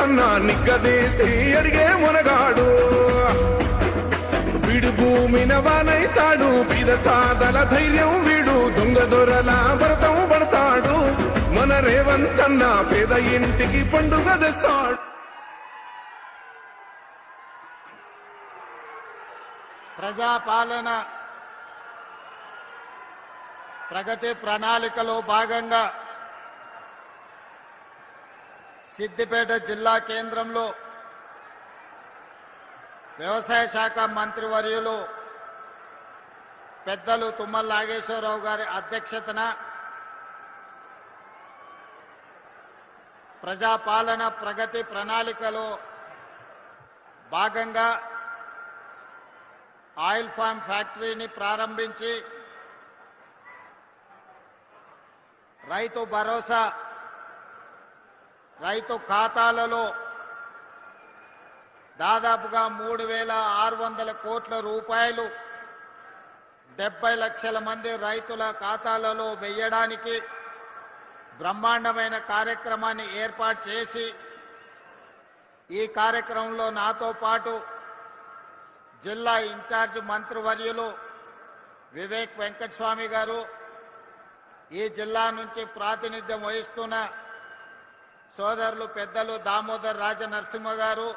రేవంతన్నా నిగ్గదీసి అడిగే మునగాడు వీడు భూమిన వానైతాడు బీద సాదల ధైర్యం వీడు దొంగ దొరల భరతం పడతాడు మన రేవంతన్నా పేద ఇంటికి పండుగ తెస్తాడు. ప్రజాపాలన ప్రగతి ప్రణాళికలో భాగంగా సిద్దిపేట జిల్లా కేంద్రంలో వ్యవసాయ శాఖ మంత్రివర్యులు పెద్దలు తుమ్మల నాగేశ్వరరావు గారి అధ్యక్షతన ప్రజాపాలన ప్రగతి ప్రణాళికలో భాగంగా ఆయిల్ ఫామ్ ఫ్యాక్టరీని ప్రారంభించి రైతు భరోసా రైతు ఖాతాలలో దాదాపుగా 3,600 కోట్ల రూపాయలు 70 లక్షల మంది రైతుల ఖాతాలలో వేయడానికి బ్రహ్మాండమైన కార్యక్రమాన్ని ఏర్పాటు చేసి ఈ కార్యక్రమంలో నాతో పాటు జిల్లా ఇన్ఛార్జ్ మంత్రివర్యులు వివేక్ వెంకటస్వామి గారు, ఈ జిల్లా నుంచి ప్రాతినిధ్యం వహిస్తున్న సోదరులు పెద్దలు దామోదర్ రాజ నరసింహ గారు,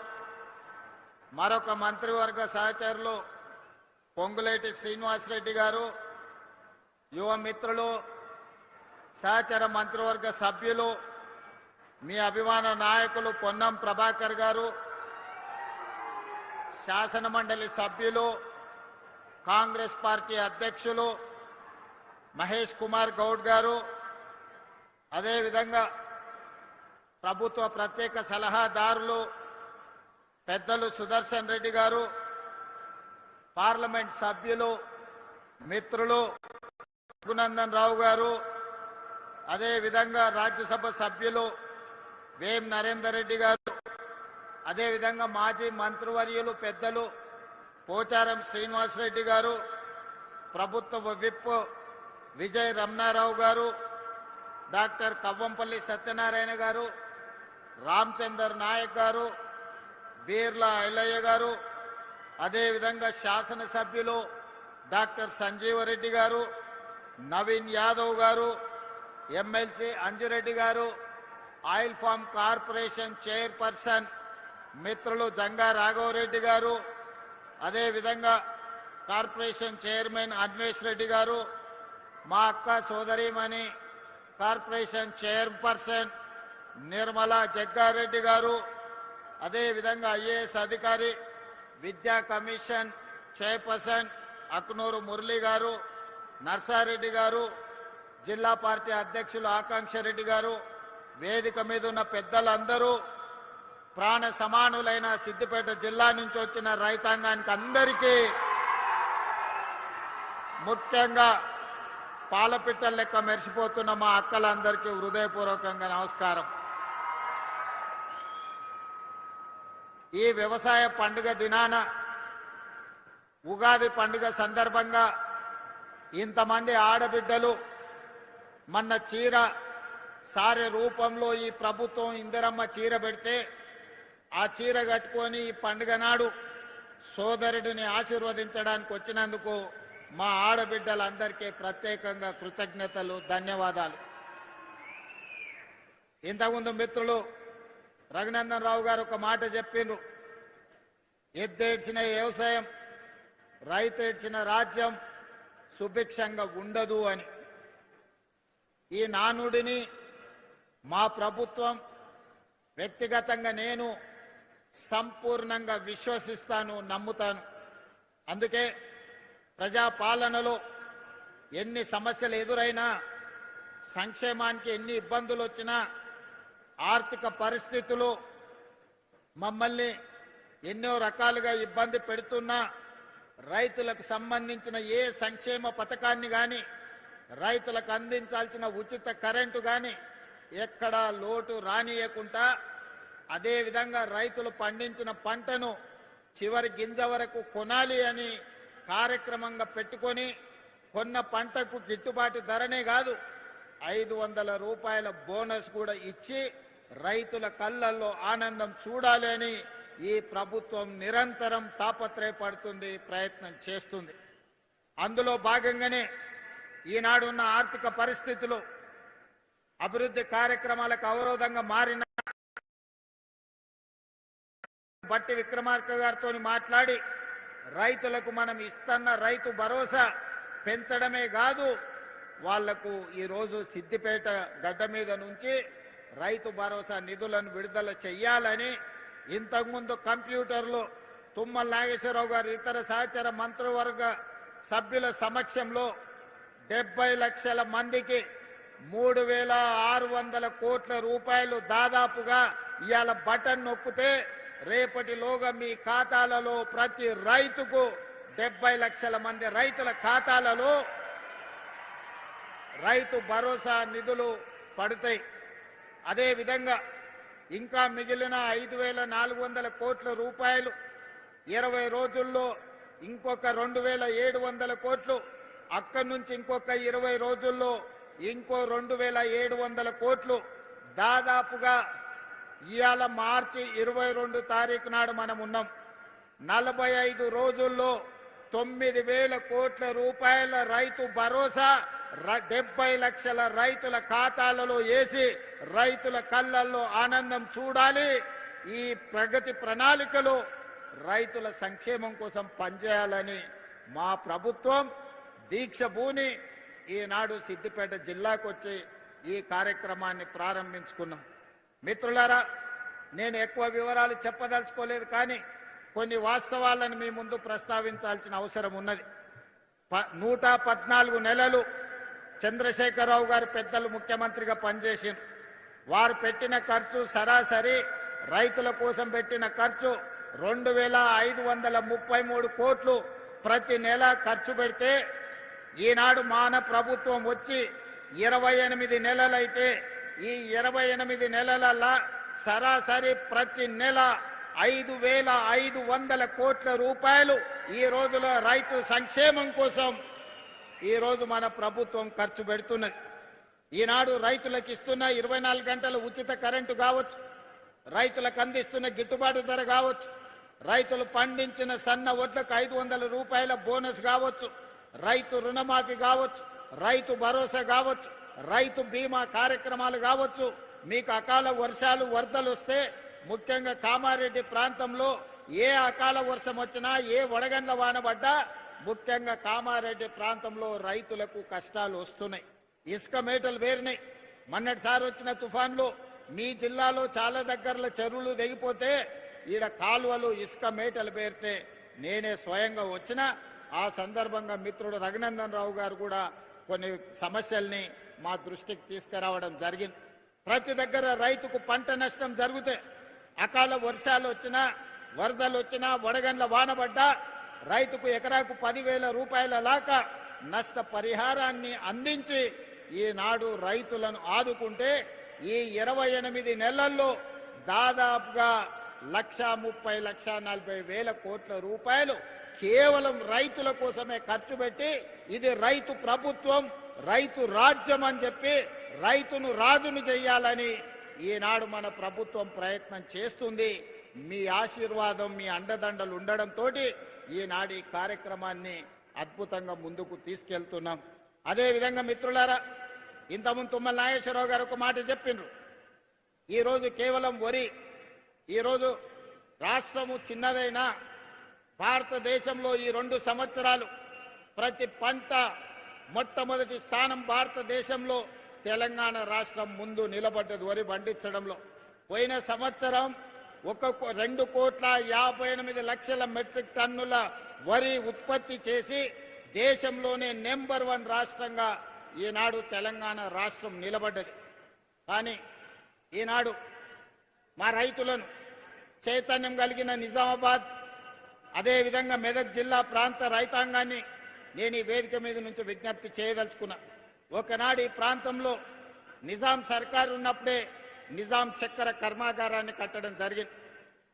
మరొక మంత్రివర్గ సహచరులు పొంగులేటి శ్రీనివాసరెడ్డి గారు, యువ మిత్రులు సహచర మంత్రివర్గ సభ్యులు మీ అభిమాన నాయకులు పొన్నం ప్రభాకర్ గారు, శాసన మండలి సభ్యులు కాంగ్రెస్ పార్టీ అధ్యక్షులు మహేష్ కుమార్ గౌడ్ గారు, అదేవిధంగా ప్రభుత్వ ప్రత్యేక సలహాదారులు పెద్దలు సుదర్శన్ రెడ్డి గారు, పార్లమెంట్ సభ్యులు మిత్రులు రఘునందన్ రావు గారు, అదేవిధంగా రాజ్యసభ సభ్యులు వేం నరేందర్ రెడ్డి గారు, అదేవిధంగా మాజీ మంత్రివర్యులు పెద్దలు పోచారం శ్రీనివాసరెడ్డి గారు, ప్రభుత్వ విప్ విజయ్ రమణారావు గారు, డాక్టర్ కవ్వంపల్లి సత్యనారాయణ గారు, రామచందర్ నాయక్ గారు, బీర్లా ఐలయ్య గారు, అదేవిధంగా శాసనసభ్యులు డాక్టర్ సంజీవరెడ్డి గారు, నవీన్ యాదవ్ గారు, ఎమ్మెల్సీ అంజురెడ్డి గారు, ఆయిల్ ఫామ్ కార్పొరేషన్ చైర్పర్సన్ మిత్రులు జంగా రాఘవరెడ్డి గారు, అదేవిధంగా కార్పొరేషన్ చైర్మన్ అన్వేష్ రెడ్డి గారు, మా అక్క సోదరిమణి కార్పొరేషన్ చైర్పర్సన్ నిర్మలా జగ్గారెడ్డి గారు, అదేవిధంగా ఐఏఎస్ అధికారి విద్యా కమిషన్ చైర్పర్సన్ అక్నూరు మురళి గారు, నర్సారెడ్డి గారు, జిల్లా పార్టీ అధ్యక్షులు ఆకాంక్ష రెడ్డి గారు, వేదిక మీద ఉన్న పెద్దలందరూ, ప్రాణ సమానులైన సిద్దిపేట జిల్లా నుంచి వచ్చిన రైతాంగానికి అందరికీ, ముఖ్యంగా పాలపిట్టల లెక్క మెరిసిపోతున్న మా అక్కలందరికీ హృదయపూర్వకంగా నమస్కారం. ఈ వ్యవసాయ పండుగ దినాన ఉగాది పండుగ సందర్భంగా ఇంతమంది ఆడబిడ్డలు మొన్న చీర సారె రూపంలో ఈ ప్రభుత్వం ఇందిరమ్మ చీర పెడితే ఆ చీర కట్టుకొని ఈ పండుగ నాడు సోదరుడిని ఆశీర్వదించడానికి వచ్చినందుకు మా ఆడబిడ్డలందరికీ ప్రత్యేకంగా కృతజ్ఞతలు, ధన్యవాదాలు. ఇంతకుముందు మిత్రులు రఘునందన్ రావు గారు ఒక మాట చెప్పిండ్రు, ఎద్దేడ్చిన వ్యవసాయం రైతు ఏడ్చిన రాజ్యం సుభిక్షంగా ఉండదు అని. ఈ నానుడిని మా ప్రభుత్వం, వ్యక్తిగతంగా నేను సంపూర్ణంగా విశ్వసిస్తాను, నమ్ముతాను. అందుకే ప్రజాపాలనలో ఎన్ని సమస్యలు ఎదురైనా, సంక్షేమానికి ఎన్ని ఇబ్బందులు వచ్చినా, ఆర్థిక పరిస్థితులు మమ్మల్ని ఎన్నో రకాలుగా ఇబ్బంది పెడుతున్నా, రైతులకు సంబంధించిన ఏ సంక్షేమ పథకాన్ని కానీ, రైతులకు అందించాల్సిన ఉచిత కరెంటు కానీ ఎక్కడా లోటు రానియకుండా, అదేవిధంగా రైతులు పండించిన పంటను చివరి గింజ వరకు కొనాలి అని కార్యక్రమంగా పెట్టుకొని, కొన్న పంటకు గిట్టుబాటు ధరనే కాదు 500 రూపాయల బోనస్ కూడా ఇచ్చి రైతుల కళ్ళల్లో ఆనందం చూడాలి అని ఈ ప్రభుత్వం నిరంతరం తాపత్రయపడుతుంది, ప్రయత్నం చేస్తుంది. అందులో భాగంగానే ఈనాడున్న ఆర్థిక పరిస్థితులు అభివృద్ధి కార్యక్రమాలకు అవరోధంగా మారిన బట్టి విక్రమార్క గారితో మాట్లాడి రైతులకు మనం ఇస్తున్న రైతు భరోసా పెంచడమే కాదు, వాళ్లకు ఈరోజు సిద్దిపేట గడ్డ మీద నుంచి రైతు భరోసా నిధులను విడుదల చెయ్యాలని ఇంతకుముందు కంప్యూటర్లో తుమ్మల నాగేశ్వరరావు గారు ఇతర సహచర మంత్రివర్గ సభ్యుల సమక్షంలో 70 లక్షల మందికి 3,600 కోట్ల రూపాయలు దాదాపుగా ఇవాళ బటన్ నొక్కితే రేపటిలోగా మీ ఖాతాలలో ప్రతి రైతుకు 70 లక్షల మంది రైతుల ఖాతాలలో రైతు భరోసా నిధులు పడతాయి. అదే విధంగా ఇంకా మిగిలిన 5,400 కోట్ల రూపాయలు 20 రోజుల్లో ఇంకొక 2,700 కోట్లు, అక్కడి నుంచి ఇంకొక 20 రోజుల్లో ఇంకో 2,700 కోట్లు, దాదాపుగా ఇవాళ మార్చి 22 తారీఖు నాడు మనం ఉన్నాం. 45 రోజుల్లో 9,000 కోట్ల రూపాయల రైతు భరోసా 70 లక్షల రైతుల ఖాతాలలో వేసి రైతుల కళ్ళల్లో ఆనందం చూడాలి. ఈ ప్రగతి ప్రణాళికలో రైతుల సంక్షేమం కోసం పనిచేయాలని మా ప్రభుత్వం దీక్ష భూని ఈనాడు సిద్దిపేట జిల్లాకు వచ్చి ఈ కార్యక్రమాన్ని ప్రారంభించుకున్నాం. మిత్రులారా, నేను ఎక్కువ వివరాలు చెప్పదలుచుకోలేదు, కానీ కొన్ని వాస్తవాలను మీ ముందు ప్రస్తావించాల్సిన అవసరం ఉన్నది. 114 నెలలు చంద్రశేఖరరావు గారు పెద్దలు ముఖ్యమంత్రిగా పనిచేసింది. వారు పెట్టిన ఖర్చు సరాసరి రైతుల కోసం పెట్టిన ఖర్చు 2,533 కోట్లు ప్రతి నెల ఖర్చు పెడితే, ఈనాడు మాన ప్రభుత్వం వచ్చి 28 నెలలైతే ఈ 28 నెలల సరాసరి ప్రతి నెల 5,500 కోట్ల రూపాయలు ఈ రోజులో రైతు సంక్షేమం కోసం ఈ రోజు మన ప్రభుత్వం ఖర్చు పెడుతున్నది. ఈనాడు రైతులకు ఇస్తున్న 24 గంటల ఉచిత కరెంటు కావచ్చు, రైతులకు అందిస్తున్న గిట్టుబాటు ధర కావచ్చు, రైతులు పండించిన సన్న వడ్లకు 500 రూపాయల బోనస్ కావచ్చు, రైతు రుణమాఫీ కావచ్చు, రైతు భరోసా కావచ్చు, రైతు బీమా కార్యక్రమాలు కావచ్చు. మీకు అకాల వర్షాలు వరదలు వస్తే ముఖ్యంగా కామారెడ్డి ప్రాంతంలో ఏ అకాల వర్షం వచ్చినా, ఏ వడగండ్ల వాన పడ్డా ముఖ్యంగా కామారెడ్డి ప్రాంతంలో రైతులకు కష్టాలు వస్తున్నాయి. ఇసుక మేటలు వేరినాయి. మొన్నటిసారి వచ్చిన తుఫాన్లో మీ జిల్లాలో చాలా దగ్గరలో చెరువులు తెగిపోతే ఈడ కాలువలు ఇసుక మేటలు పేరితే నేనే స్వయంగా వచ్చిన ఆ సందర్భంగా మిత్రుడు రఘునందన్ రావు గారు కూడా కొన్ని సమస్యల్ని మా దృష్టికి తీసుకురావడం జరిగింది. ప్రతి దగ్గర రైతుకు పంట నష్టం జరిగితే, అకాల వర్షాలు వచ్చినా, వరదలు వచ్చినా, వడగండ్ల వాన పడ్డా రైతుకు ఎకరాకు 10,000 రూపాయల లాగా నష్ట పరిహారాన్ని అందించి ఈనాడు రైతులను ఆదుకుంటే ఈ 28 నెలల్లో దాదాపుగా 1,30,40,000 కోట్ల రూపాయలు కేవలం రైతుల కోసమే ఖర్చు పెట్టి, ఇది రైతు ప్రభుత్వం, రైతు రాజ్యం అని చెప్పి రైతును రాజును చెయ్యాలని ఈనాడు మన ప్రభుత్వం ప్రయత్నం చేస్తుంది. మీ ఆశీర్వాదం, మీ అండదండలు ఉండడంతో ఈనాడు ఈ కార్యక్రమాన్ని అద్భుతంగా ముందుకు తీసుకెళ్తున్నాం. అదేవిధంగా మిత్రులారా, ఇంతకుముందు తుమ్మల నాగేశ్వరరావు గారు ఒక మాట చెప్పిండ్రు. ఈరోజు కేవలం వరి, ఈరోజు రాష్ట్రము చిన్నదైనా భారతదేశంలో ఈ 2 సంవత్సరాలు ప్రతి పంట మొట్టమొదటి స్థానం భారతదేశంలో తెలంగాణ రాష్ట్రం ముందు నిలబడ్డది వరి పండించడంలో. పోయిన సంవత్సరం 2,58,00,000 మెట్రిక్ టన్నుల వరి ఉత్పత్తి చేసి దేశంలోనే నెంబర్ 1 రాష్ట్రంగా ఈనాడు తెలంగాణ రాష్ట్రం నిలబడ్డది. కానీ ఈనాడు మా రైతులను చైతన్యం కలిగిన నిజామాబాద్, అదేవిధంగా మెదక్ జిల్లా ప్రాంత రైతాంగాన్ని నేను ఈ వేదిక మీద నుంచి విజ్ఞప్తి చేయదలుచుకున్నా. ఒకనాడు ఈ ప్రాంతంలో నిజాం సర్కారు ఉన్నప్పుడే నిజాం చక్కెర కర్మాగారాన్ని కట్టడం జరిగింది.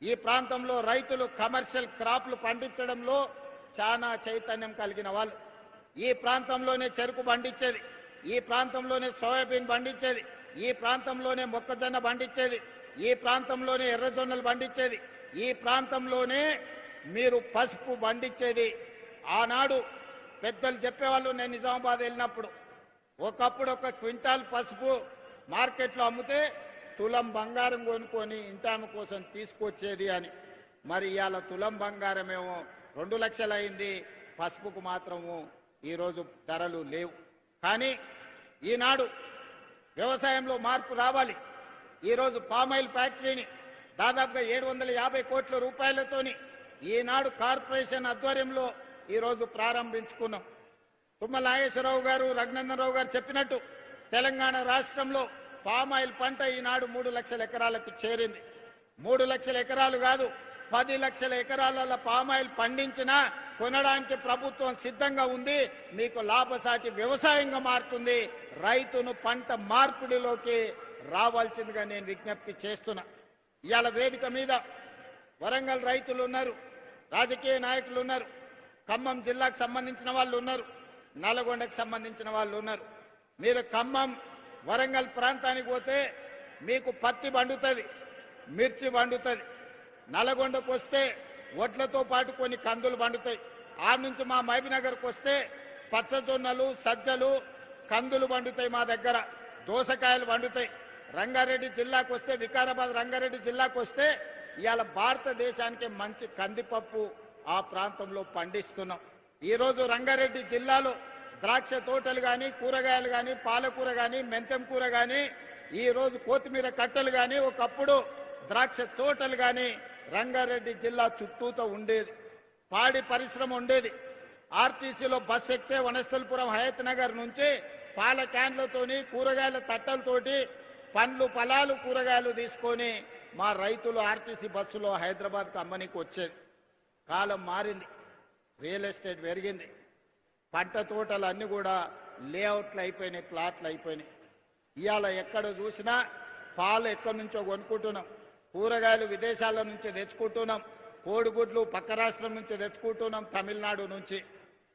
ఈ ప్రాంతంలో రైతులు కమర్షియల్ క్రాప్లు పండించడంలో చాలా చైతన్యం కలిగిన వాళ్ళు. ఈ ప్రాంతంలోనే చెరుకు పండించేది, ఈ ప్రాంతంలోనే సోయాబీన్ పండించేది, ఈ ప్రాంతంలోనే మొక్కజొన్న పండించేది, ఈ ప్రాంతంలోనే ఎర్రజొన్నలు పండించేది, ఈ ప్రాంతంలోనే మీరు పసుపు పండించేది. ఆనాడు పెద్దలు చెప్పేవాళ్ళు, నేను నిజామాబాద్ వెళ్ళినప్పుడు ఒకప్పుడు ఒక క్వింటాల్ పసుపు మార్కెట్లో అమ్మితే తులం బంగారం కొనుక్కొని ఇంటామ కోసం తీసుకొచ్చేది అని. మరి ఇవాళ తులం బంగారమేమో 2 లక్షలు అయింది, పసుపుకు మాత్రము ఈరోజు ధరలు లేవు. కానీ ఈనాడు వ్యవసాయంలో మార్పు రావాలి. ఈరోజు పామాయిల్ ఫ్యాక్టరీని దాదాపుగా 750 కోట్ల రూపాయలతోని ఈనాడు కార్పొరేషన్ ఆధ్వర్యంలో ఈరోజు ప్రారంభించుకున్నాం. తుమ్మల నాగేశ్వరరావు గారు, రఘునందన్ రావు గారు చెప్పినట్టు తెలంగాణ రాష్ట్రంలో పామాయిల్ పంట ఈనాడు 3 లక్షల ఎకరాలకు చేరింది. 3 లక్షల ఎకరాలు కాదు, 10 లక్షల ఎకరాల పామాయిల్ పండించినా కొనడానికి ప్రభుత్వం సిద్ధంగా ఉంది. మీకు లాభసాటి వ్యవసాయంగా మారుతుంది. రైతును పంట మార్పిడిలోకి రావాల్సిందిగా నేను విజ్ఞప్తి చేస్తున్నా. ఇవాళ వేదిక మీద వరంగల్ రైతులు ఉన్నారు, రాజకీయ నాయకులు ఉన్నారు, ఖమ్మం జిల్లాకు సంబంధించిన వాళ్ళు ఉన్నారు, నల్గొండకు సంబంధించిన వాళ్ళు ఉన్నారు. మీరు ఖమ్మం వరంగల్ ప్రాంతానికి పోతే మీకు పత్తి పండుతుంది, మిర్చి పండుతుంది. నల్గొండకు వస్తే వడ్లతో పాటు కొన్ని కందులు పండుతాయి. ఆ నుంచి మా మహబూబ్నగర్కి వస్తే పచ్చజొన్నలు, సజ్జలు, కందులు పండుతాయి. మా దగ్గర దోసకాయలు పండుతాయి. రంగారెడ్డి జిల్లాకు వస్తే, వికారాబాద్ రంగారెడ్డి జిల్లాకు వస్తే ఇవాళ భారతదేశానికి మంచి కందిపప్పు ఆ ప్రాంతంలో పండిస్తున్నాం. ఈరోజు రంగారెడ్డి జిల్లాలో ద్రాక్ష తోటలు కానీ, కూరగాయలు కానీ, పాలకూర కానీ, మెంతం కూర కానీ, ఈరోజు కొత్తిమీర కట్టలు కానీ, ఒకప్పుడు ద్రాక్ష తోటలు కానీ రంగారెడ్డి జిల్లా చుట్టూతో ఉండేది. పాడి పరిశ్రమ ఉండేది. ఆర్టీసీలో బస్ ఎక్కితే వనస్థలపురం, హయత్ నగర్ నుంచి పాల క్యాన్లతోని, కూరగాయల తట్టలతోటి పండ్లు, ఫలాలు, కూరగాయలు తీసుకొని మా రైతులు ఆర్టీసీ బస్సులో హైదరాబాద్కు అమ్మనికి వచ్చేది. కాలం మారింది, రియల్ ఎస్టేట్ పెరిగింది, పంట తోటలు అన్నీ కూడా లేఅవుట్లు అయిపోయినాయి, ప్లాట్లు అయిపోయినాయి. ఇవాళ ఎక్కడ చూసినా పాలు ఎక్కడి నుంచో కొనుక్కుంటున్నాం, కూరగాయలు విదేశాల నుంచి తెచ్చుకుంటున్నాం, కోడిగుడ్లు పక్క రాష్ట్రం నుంచి తెచ్చుకుంటున్నాం, తమిళనాడు నుంచి.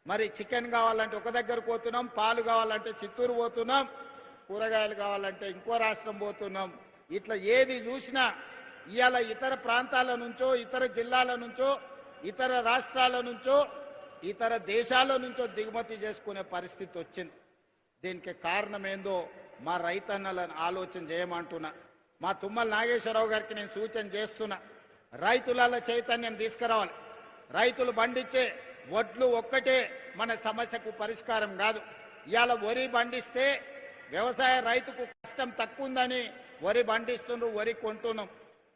మరి చికెన్ కావాలంటే ఒక దగ్గర పోతున్నాం, పాలు కావాలంటే చిత్తూరు పోతున్నాం, కూరగాయలు కావాలంటే ఇంకో రాష్ట్రం పోతున్నాం. ఇట్లా ఏది చూసినా ఇవాళ ఇతర ప్రాంతాల నుంచో, ఇతర జిల్లాల నుంచో, ఇతర రాష్ట్రాల నుంచో, ఇతర దేశాల నుంచో దిగుమతి చేసుకునే పరిస్థితి వచ్చింది. దీనికి కారణం ఏందో మా రైతన్నలను ఆలోచన చేయమంటున్నా. మా తుమ్మల నాగేశ్వరరావు గారికి నేను సూచన చేస్తున్నా, రైతుల చైతన్యం తీసుకురావాలి. రైతులు పండించే వడ్లు ఒక్కటే మన సమస్యకు పరిష్కారం కాదు. ఇవాళ వరి పండిస్తే వ్యవసాయ రైతుకు కష్టం తక్కువ ఉందని వరి పండిస్తుండ్రు, వరి కొంటున్నాం.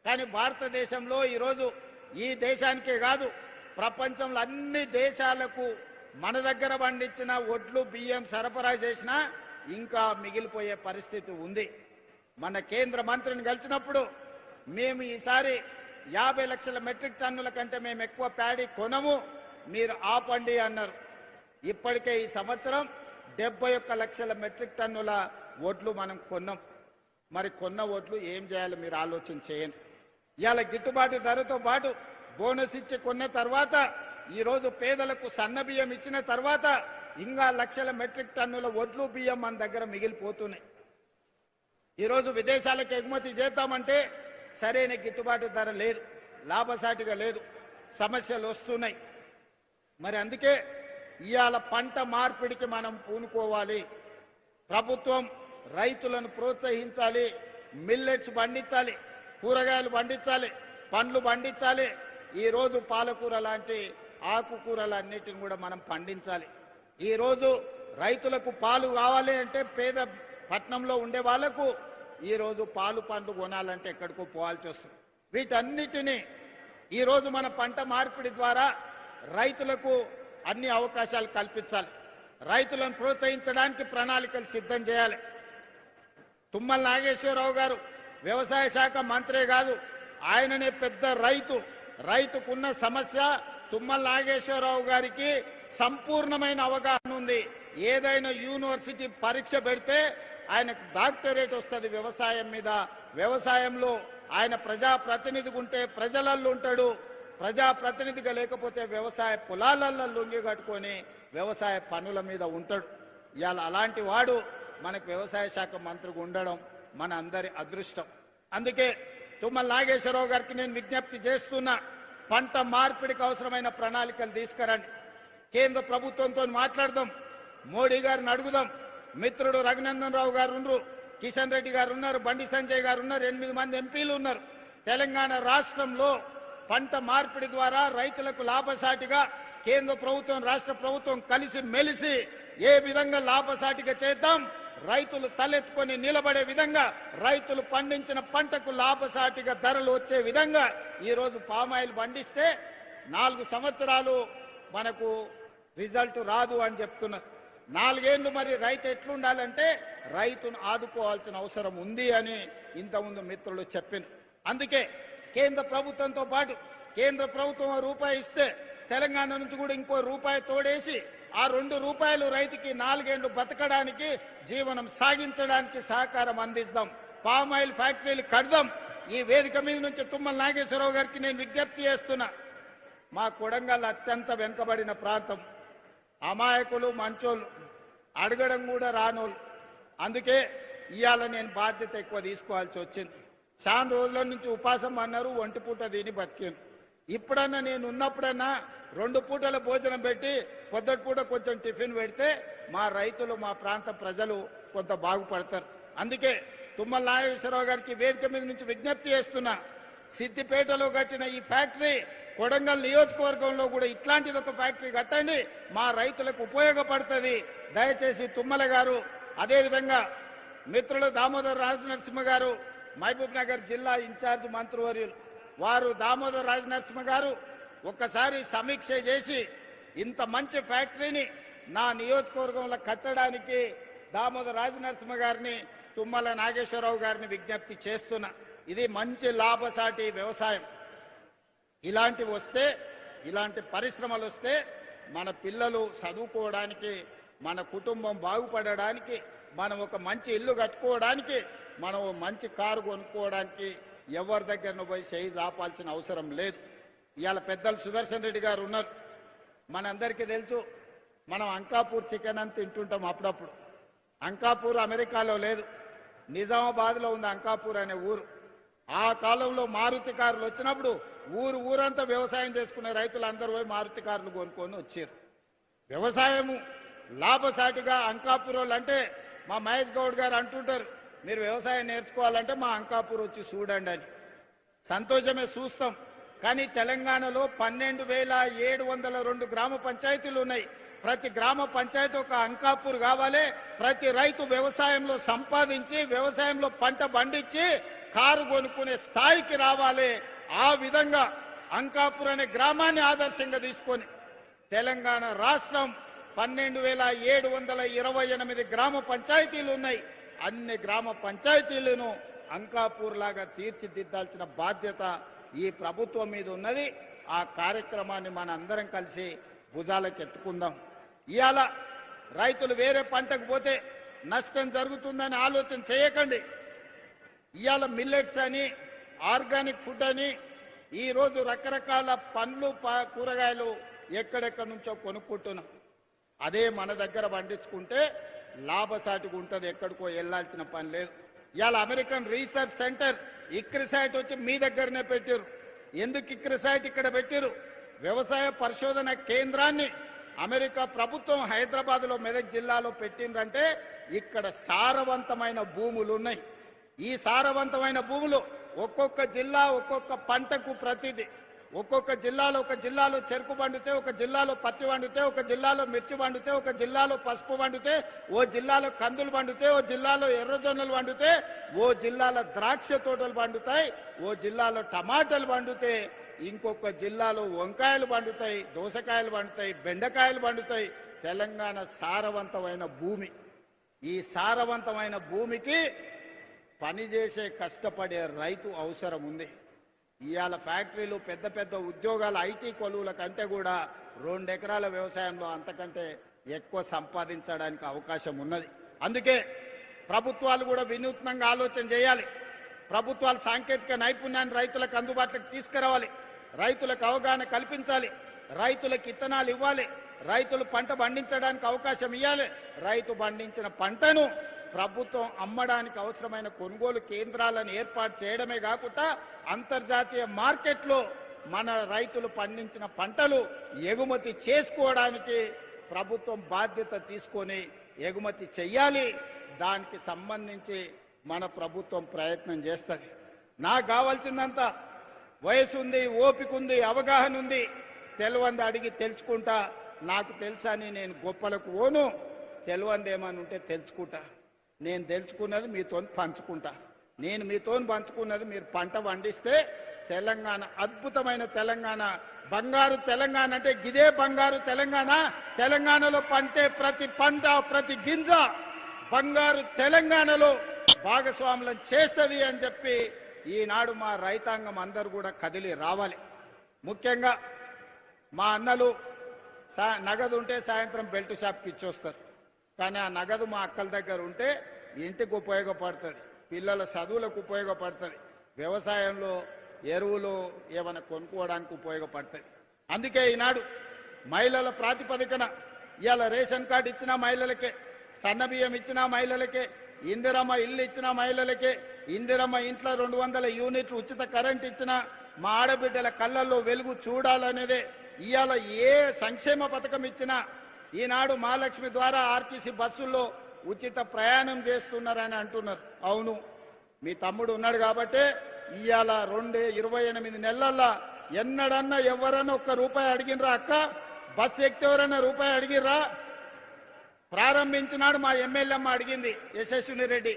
కానీ భారతదేశంలో ఈరోజు ఈ దేశానికే కాదు, ప్రపంచంలో అన్ని దేశాలకు మన దగ్గర పండించిన వడ్లు, బియ్యం సరఫరా చేసినా ఇంకా మిగిలిపోయే పరిస్థితి ఉంది. మన కేంద్ర మంత్రిని కలిసినప్పుడు మేము ఈసారి 50 లక్షల మెట్రిక్ టన్నుల కంటే మేము ఎక్కువ ప్యాడీ కొనము, మీరు ఆపండి అన్నారు. ఇప్పటికే ఈ సంవత్సరం 71 లక్షల మెట్రిక్ టన్నుల వడ్లు మనం కొన్నాం. మరి కొన్న వడ్లు ఏం చేయాలో మీరు ఆలోచన చేయండి. ఇవాళ గిట్టుబాటు ధరతో పాటు బోనస్ ఇచ్చి కొన్న తర్వాత, ఈరోజు పేదలకు సన్న బియ్యం ఇచ్చిన తర్వాత ఇంకా లక్షల మెట్రిక్ టన్నుల వడ్లు, బియ్యం మన దగ్గర మిగిలిపోతున్నాయి. ఈరోజు విదేశాలకు ఎగుమతి చేద్దామంటే సరైన గిట్టుబాటు ధర లేదు, లాభసాటిగా లేదు, సమస్యలు వస్తున్నాయి. మరి అందుకే ఇవాళ పంట మార్పిడికి మనం పూనుకోవాలి. ప్రభుత్వం రైతులను ప్రోత్సహించాలి, మిల్లెట్స్ పండించాలి, కూరగాయలు పండించాలి, పండ్లు పండించాలి. ఈరోజు పాలకూర లాంటి ఆకుకూరలన్నిటిని కూడా మనం పండించాలి. ఈరోజు రైతులకు పాలు కావాలి అంటే పేద పట్టణంలో ఉండే వాళ్లకు ఈరోజు పాలు పండ్లు కొనాలంటే ఎక్కడికో పోవాల్సి వస్తుంది. వీటన్నిటినీ ఈరోజు మన పంట మార్పిడి ద్వారా రైతులకు అన్ని అవకాశాలు కల్పించాలి. రైతులను ప్రోత్సహించడానికి ప్రణాళికలు సిద్ధం చేయాలి. తుమ్మల నాగేశ్వరరావు గారు వ్యవసాయ శాఖ మంత్రే కాదు, ఆయననే పెద్ద రైతు. రైతుకున్న సమస్య తుమ్మల నాగేశ్వరరావు గారికి సంపూర్ణమైన అవగాహన ఉంది. ఏదైనా యూనివర్సిటీ పరీక్ష పెడితే ఆయనకు డాక్టరేట్ వస్తుంది వ్యవసాయం మీద. వ్యవసాయంలో ఆయన ప్రజాప్రతినిధిగా ఉంటే ప్రజలల్లో ఉంటాడు, ప్రజాప్రతినిధిగా లేకపోతే వ్యవసాయ పొలాలలో లొంగి కట్టుకొని వ్యవసాయ పనుల మీద ఉంటాడు. ఇవాళ అలాంటి వాడు మనకు వ్యవసాయ శాఖ మంత్రిగా ఉండడం మన అందరి అదృష్టం. అందుకే తుమ్మల నాగేశ్వరరావు గారికి నేను విజ్ఞప్తి చేస్తున్నా, పంట మార్పిడికి అవసరమైన ప్రణాళికలు తీసుకురండి. కేంద్ర ప్రభుత్వంతో మాట్లాడదాం, మోడీ గారిని అడుగుదాం. మిత్రుడు రఘునందన్ రావు గారు ఉన్నారు, కిషన్ రెడ్డి గారు ఉన్నారు, బండి సంజయ్ గారు ఉన్నారు, 8 మంది ఎంపీలు ఉన్నారు. తెలంగాణ రాష్ట్రంలో పంట మార్పిడి ద్వారా రైతులకు లాభసాటిగా కేంద్ర ప్రభుత్వం రాష్ట్ర ప్రభుత్వం కలిసి మెలిసి ఏ విధంగా లాభసాటిగా చేద్దాం, రైతులు తలెత్తుకొని నిలబడే విధంగా, రైతులు పండించిన పంటకు లాభసాటిగా ధరలు వచ్చే విధంగా ఈరోజు పామాయిల్ పండిస్తే 4 సంవత్సరాలు మనకు రిజల్ట్ రాదు అని చెప్తున్నారు. 4 ఏళ్లు మరి రైతు ఎట్లుండాలంటే రైతును ఆదుకోవాల్సిన అవసరం ఉంది అని ఇంతకుముందు మిత్రులు చెప్పారు. అందుకే కేంద్ర ప్రభుత్వంతో పాటు కేంద్ర ప్రభుత్వం రూపాయి ఇస్తే తెలంగాణ నుంచి కూడా ఇంకో రూపాయి తోడేసి ఆ 2 రూపాయలు రైతుకి 4 ఏళ్లు బతకడానికి, జీవనం సాగించడానికి సహకారం అందిస్తాం. పామాయిల్ ఫ్యాక్టరీలు కడదాం. ఈ వేదిక మీద నుంచి తుమ్మల నాగేశ్వరరావు గారికి నేను విజ్ఞప్తి చేస్తున్నా, మా కొడంగల్ అత్యంత వెనుకబడిన ప్రాంతం, అమాయకులు మంచోళ్ళు, అడగడం కూడా రానోళ్ళు. అందుకే ఇవాళ నేను బాధ్యత ఎక్కువ తీసుకోవాల్సి వచ్చింది. చాలా రోజుల నుంచి ఉపాసం అన్నారు, 1 పూట తిని బతికాను. ఇప్పుడన్నా నేను ఉన్నప్పుడన్నా 2 పూటల భోజనం పెట్టి పొద్దుటి పూట కొంచెం టిఫిన్ పెడితే మా రైతులు, మా ప్రాంత ప్రజలు కొంత బాగుపడతారు. అందుకే తుమ్మల నాగేశ్వరరావు గారికి వేదిక మీద నుంచి విజ్ఞప్తి చేస్తున్నా, సిద్దిపేటలో కట్టిన ఈ ఫ్యాక్టరీ కొడంగల్ నియోజకవర్గంలో కూడా ఇట్లాంటిది ఒక ఫ్యాక్టరీ కట్టండి, మా రైతులకు ఉపయోగపడుతుంది. దయచేసి తుమ్మల గారు, అదేవిధంగా మిత్రులు దామోదర్ రాజనరసింహ గారు, మహబూబ్ నగర్ జిల్లా ఇన్ఛార్జ్ మంత్రివర్యులు వారు, దామోదర్ రాజనరసింహ గారు ఒక్కసారి సమీక్ష చేసి ఇంత మంచి ఫ్యాక్టరీని నా నియోజకవర్గంలో కట్టడానికి దామోదర్ రాజనరసింహ గారిని, తుమ్మల నాగేశ్వరరావు గారిని విజ్ఞప్తి చేస్తున్నా. ఇది మంచి లాభసాటి వ్యవసాయం. ఇలాంటివి వస్తే, ఇలాంటి పరిశ్రమలు వస్తే మన పిల్లలు చదువుకోవడానికి, మన కుటుంబం బాగుపడడానికి, మనం ఒక మంచి ఇల్లు కట్టుకోవడానికి, మనం మంచి కారు కొనుక్కోవడానికి ఎవరి దగ్గరను పోయి చేయి ఆపాల్సిన అవసరం లేదు. ఇవాళ పెద్దలు సుదర్శన్ రెడ్డి గారు ఉన్నారు. మనందరికీ తెలుసు, మనం అంకాపూర్ చికెన్ అని తింటుంటాం అప్పుడప్పుడు. అంకాపూర్ అమెరికాలో లేదు, నిజామాబాద్లో ఉంది అంకాపూర్ అనే ఊరు. ఆ కాలంలో మారుతి కార్లు వచ్చినప్పుడు ఊరంతా వ్యవసాయం చేసుకునే రైతులు అందరూ పోయి మారుతి కార్లు కొనుక్కొని వచ్చారు. వ్యవసాయము లాభసాటిగా అంకాపూర్ వాళ్ళు అంటే మా మహేష్ గౌడ్ గారు అంటుంటారు, మీరు వ్యవసాయం నేర్చుకోవాలంటే మా అంకాపూర్ వచ్చి చూడండి అని. సంతోషమే, చూస్తాం. కానీ తెలంగాణలో 12,702 గ్రామ పంచాయతీలు ఉన్నాయి. ప్రతి గ్రామ పంచాయతీ ఒక అంకాపూర్ కావాలి. ప్రతి రైతు వ్యవసాయంలో సంపాదించి, వ్యవసాయంలో పంట పండించి కారు కొనుక్కునే స్థాయికి రావాలి. ఆ విధంగా అంకాపూర్ అనే గ్రామాన్ని ఆదర్శంగా తీసుకొని తెలంగాణ రాష్ట్రం 12,728 గ్రామ పంచాయతీలు ఉన్నాయి. అన్ని గ్రామ పంచాయతీలను అంకాపూర్ లాగా తీర్చిదిద్దాల్సిన బాధ్యత ఈ ప్రభుత్వం మీద ఉన్నది. ఆ కార్యక్రమాన్ని మన అందరం కలిసి భుజాలకు ఎత్తుకుందాం. ఇవాళ రైతులు వేరే పంటకు పోతే నష్టం జరుగుతుందని ఆలోచన చేయకండి. ఇవాళ మిల్లెట్స్ అని, ఆర్గానిక్ ఫుడ్ అని ఈరోజు రకరకాల పండ్లు, కూరగాయలు ఎక్కడెక్కడి నుంచో కొనుక్కుంటున్నాం. అదే మన దగ్గర పండించుకుంటే లాభసాటిగా ఉంటుంది, ఎక్కడికో వెళ్లాల్సిన పని లేదు. ఇవాళ అమెరికన్ రీసెర్చ్ సెంటర్ ఇక్రిసైట్ వచ్చి మీ దగ్గరనే పెట్టారు. ఎందుకు ఇక్రిసైట్ ఇక్కడ పెట్టారు? వ్యవసాయ పరిశోధన కేంద్రాన్ని అమెరికా ప్రభుత్వం హైదరాబాద్లో మెదక్ జిల్లాలో పెట్టిందంటే ఇక్కడ సారవంతమైన భూములు ఉన్నాయి. ఈ సారవంతమైన భూములు ఒక్కొక్క జిల్లా ఒక్కొక్క పంటకు ప్రతిదీ, ఒక్కొక్క జిల్లాలో, ఒక జిల్లాలో చెరుకు పండితే, ఒక జిల్లాలో పత్తి పండితే, ఒక జిల్లాలో మిర్చి పండితే, ఒక జిల్లాలో పసుపు పండితే, ఓ జిల్లాలో కందులు పండితే, ఓ జిల్లాలో ఎర్రజొన్నలు పండితే, ఓ జిల్లాలో ద్రాక్ష తోటలు పండుతాయి, ఓ జిల్లాలో టమాటాలు పండితే, ఇంకొక జిల్లాలో వంకాయలు పండుతాయి, దోసకాయలు పండుతాయి, బెండకాయలు పండుతాయి. తెలంగాణ సారవంతమైన భూమి. ఈ సారవంతమైన భూమికి పనిచేసే కష్టపడే రైతు అవసరం ఉంది. ఇవాళ ఫ్యాక్టరీలు, పెద్ద పెద్ద ఉద్యోగాలు, ఐటీ కొలువుల కంటే కూడా 2 ఎకరాల వ్యవసాయంలో అంతకంటే ఎక్కువ సంపాదించడానికి అవకాశం ఉన్నది. అందుకే ప్రభుత్వాలు కూడా వినూత్నంగా ఆలోచన చేయాలి. ప్రభుత్వాలు సాంకేతిక నైపుణ్యాన్ని రైతులకు అందుబాటులోకి తీసుకురావాలి. రైతులకు అవగాహన కల్పించాలి. రైతులకు విత్తనాలు ఇవ్వాలి. రైతులు పంట పండించడానికి అవకాశం ఇవ్వాలి. రైతు పండించిన పంటను ప్రభుత్వం అమ్మడానికి అవసరమైన కొనుగోలు కేంద్రాలను ఏర్పాటు చేయడమే కాకుండా అంతర్జాతీయ మార్కెట్లో మన రైతులు పండించిన పంటలు ఎగుమతి చేసుకోవడానికి ప్రభుత్వం బాధ్యత తీసుకొని ఎగుమతి చెయ్యాలి. దానికి సంబంధించి మన ప్రభుత్వం ప్రయత్నం చేస్తుంది. నాకు కావాల్సిందంతా వయసు ఉంది, ఓపిక ఉంది, అవగాహన ఉంది. తెలివంది అడిగి తెలుసుకుంటా. నాకు తెలుసని నేను గొప్పలకు ఓను. తెలివంది ఏమని ఉంటే తెలుసుకుంటా. నేను తెలుసుకున్నది మీతో పంచుకుంటా. నేను మీతో పంచుకున్నది మీరు పంట పండిస్తే తెలంగాణ అద్భుతమైన తెలంగాణ, బంగారు తెలంగాణ అంటే గిదే బంగారు తెలంగాణ. తెలంగాణలో పంటే ప్రతి పంట, ప్రతి గింజ బంగారు తెలంగాణలో భాగస్వాములను చేస్తుంది అని చెప్పి ఈనాడు మా రైతాంగం అందరూ కూడా కదిలి రావాలి. ముఖ్యంగా మా అన్నలు నగదు ఉంటే సాయంత్రం బెల్ట్ షాప్కి ఇచ్చొస్తారు. కానీ ఆ నగదు మా అక్కల దగ్గర ఉంటే ఇంటికి ఉపయోగపడుతుంది, పిల్లల చదువులకు ఉపయోగపడుతుంది, వ్యవసాయంలో ఎరువులు ఏమైనా కొనుక్కోవడానికి ఉపయోగపడుతుంది. అందుకే ఈనాడు మహిళల ప్రాతిపదికన ఇవాళ రేషన్ కార్డు ఇచ్చిన మహిళలకే, సన్నబియ్యం ఇచ్చిన మహిళలకే, ఇందిరమ్మ ఇల్లు ఇచ్చిన మహిళలకే, ఇందిరమ్మ ఇంట్లో 200 యూనిట్లు ఉచిత కరెంట్ ఇచ్చిన మా ఆడబిడ్డల కళ్ళల్లో వెలుగు చూడాలనేదే ఇవాళ ఏ సంక్షేమ పథకం ఇచ్చినా ఈనాడు మహాలక్ష్మి ద్వారా ఆర్టీసీ బస్సుల్లో ఉచిత ప్రయాణం చేస్తున్నారని అంటున్నారు. అవును, మీ తమ్ముడు ఉన్నాడు కాబట్టే ఇవాళ 28 నెలల్లో ఎన్నడన్నా ఎవరన్నా ₹1 అడిగినరా? అక్క బస్సు ఎక్కితే ఎవరన్నా రూపాయి అడిగిర్రా? ప్రారంభించినాడు మా ఎమ్మెల్యేమ్మ అడిగింది, యశస్విని రెడ్డి.